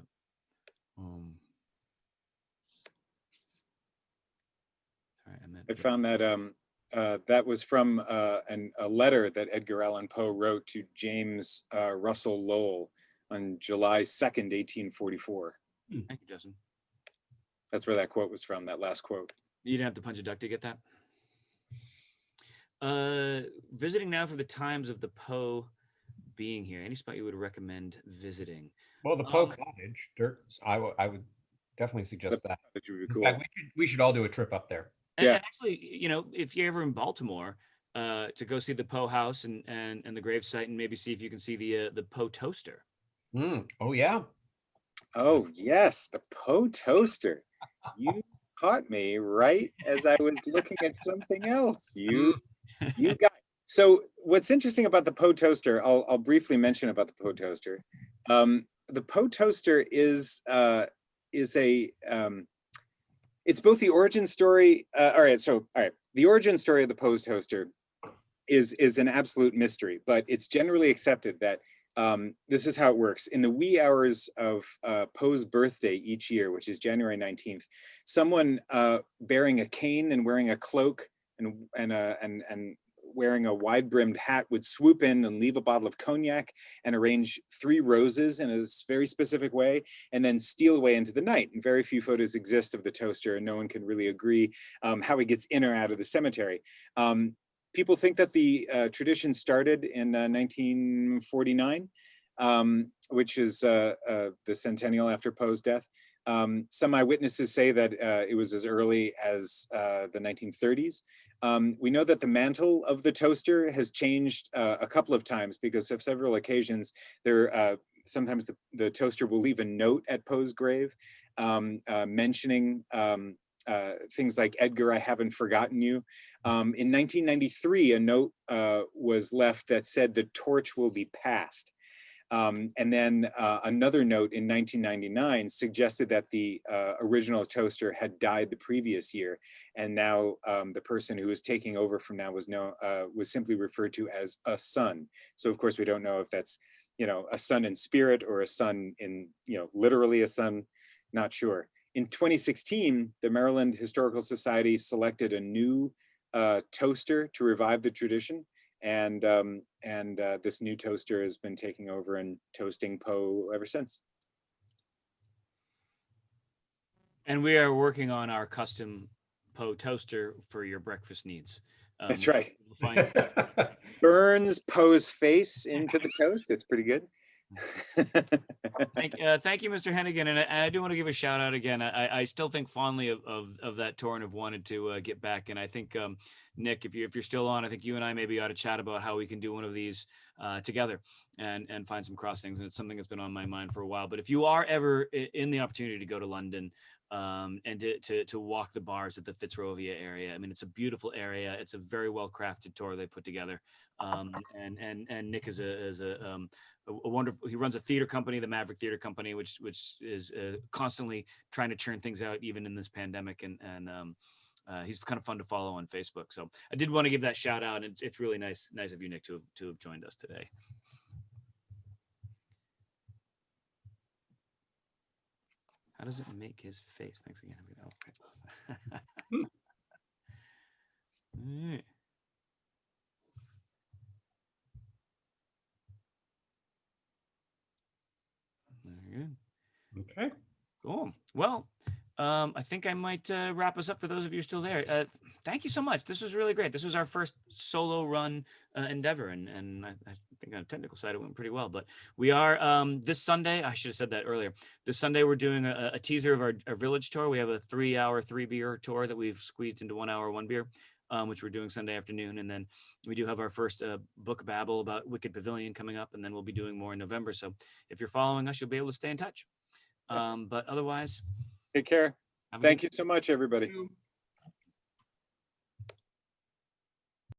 found that that was from a letter that Edgar Allan Poe wrote to James Russell Lowell on July 2nd, 1844. Thank you, Justin. That's where that quote was from, that last quote. You didn't have to punch a duck to get that? Visiting now from the times of the Poe being here. Any spot you would recommend visiting? Well, the Poe Cottage, I would definitely suggest that. That would be cool. In fact, we should all do a trip up there. And actually, if you're ever in Baltimore, to go see the Poe house and the gravesite, and maybe see if you can see the Poe toaster. Oh yeah. Oh yes, the Poe toaster. You caught me right as I was looking at something else. You got. So what's interesting about the Poe toaster? I'll briefly mention about the Poe toaster. The Poe toaster is it's both the origin story. All right. The origin story of the Poe toaster is an absolute mystery, but it's generally accepted that this is how it works. In the wee hours of Poe's birthday each year, which is January 19th, someone bearing a cane and wearing a cloak and wearing a wide-brimmed hat would swoop in and leave a bottle of cognac and arrange 3 roses in a very specific way, and then steal away into the night. And very few photos exist of the toaster, and no one can really agree how he gets in or out of the cemetery. People think that the tradition started in 1949, which is the centennial after Poe's death. Some eyewitnesses say that it was as early as the 1930s. We know that the mantle of the toaster has changed a couple of times, because of several occasions sometimes the toaster will leave a note at Poe's grave mentioning things like, Edgar, I haven't forgotten you. In 1993, a note was left that said, the torch will be passed. And then another note in 1999 suggested that the original toaster had died the previous year, and now the person who was taking over from now was simply referred to as a son. So of course we don't know if that's, you know, a son in spirit or a son in, you know, literally a son. Not sure. In 2016, the Maryland Historical Society selected a new toaster to revive the tradition. And this new toaster has been taking over and toasting Poe ever since. And we are working on our custom Poe toaster for your breakfast needs. That's right. Burns Poe's face into the toast. It's pretty good. Thank you, Mr. Hennigan, and I do want to give a shout out again. I still think fondly of that tour and have wanted to get back. And I think Nick, if you're still on, I think you and I maybe ought to chat about how we can do one of these together and find some cross things. And it's something that's been on my mind for a while. But if you are ever in the opportunity to go to London and to walk the bars at the Fitzrovia area, I mean, it's a beautiful area. It's a very well crafted tour they put together. And Nick is a wonderful, he runs a theater company, the Maverick Theater Company, which is constantly trying to churn things out even in this pandemic, and he's kind of fun to follow on Facebook. So I did want to give that shout out, and it's really nice of you, Nick, to have joined us today. How does it make his face? Thanks again. Okay. All right. Very good. Okay. Cool. Well, I think I might wrap us up for those of you still there. Thank you so much. This was really great. This was our first solo run endeavor, and I think on the technical side it went pretty well. But we are this Sunday. I should have said that earlier. This Sunday we're doing a teaser of our village tour. We have a 3-hour 3-beer tour that we've squeezed into 1 hour 1 beer, which we're doing Sunday afternoon, and then we do have our first book babble about Wicked Pavilion coming up, and then we'll be doing more in November. So if you're following us, you'll be able to stay in touch. But otherwise, take care. Thank you so much, everybody.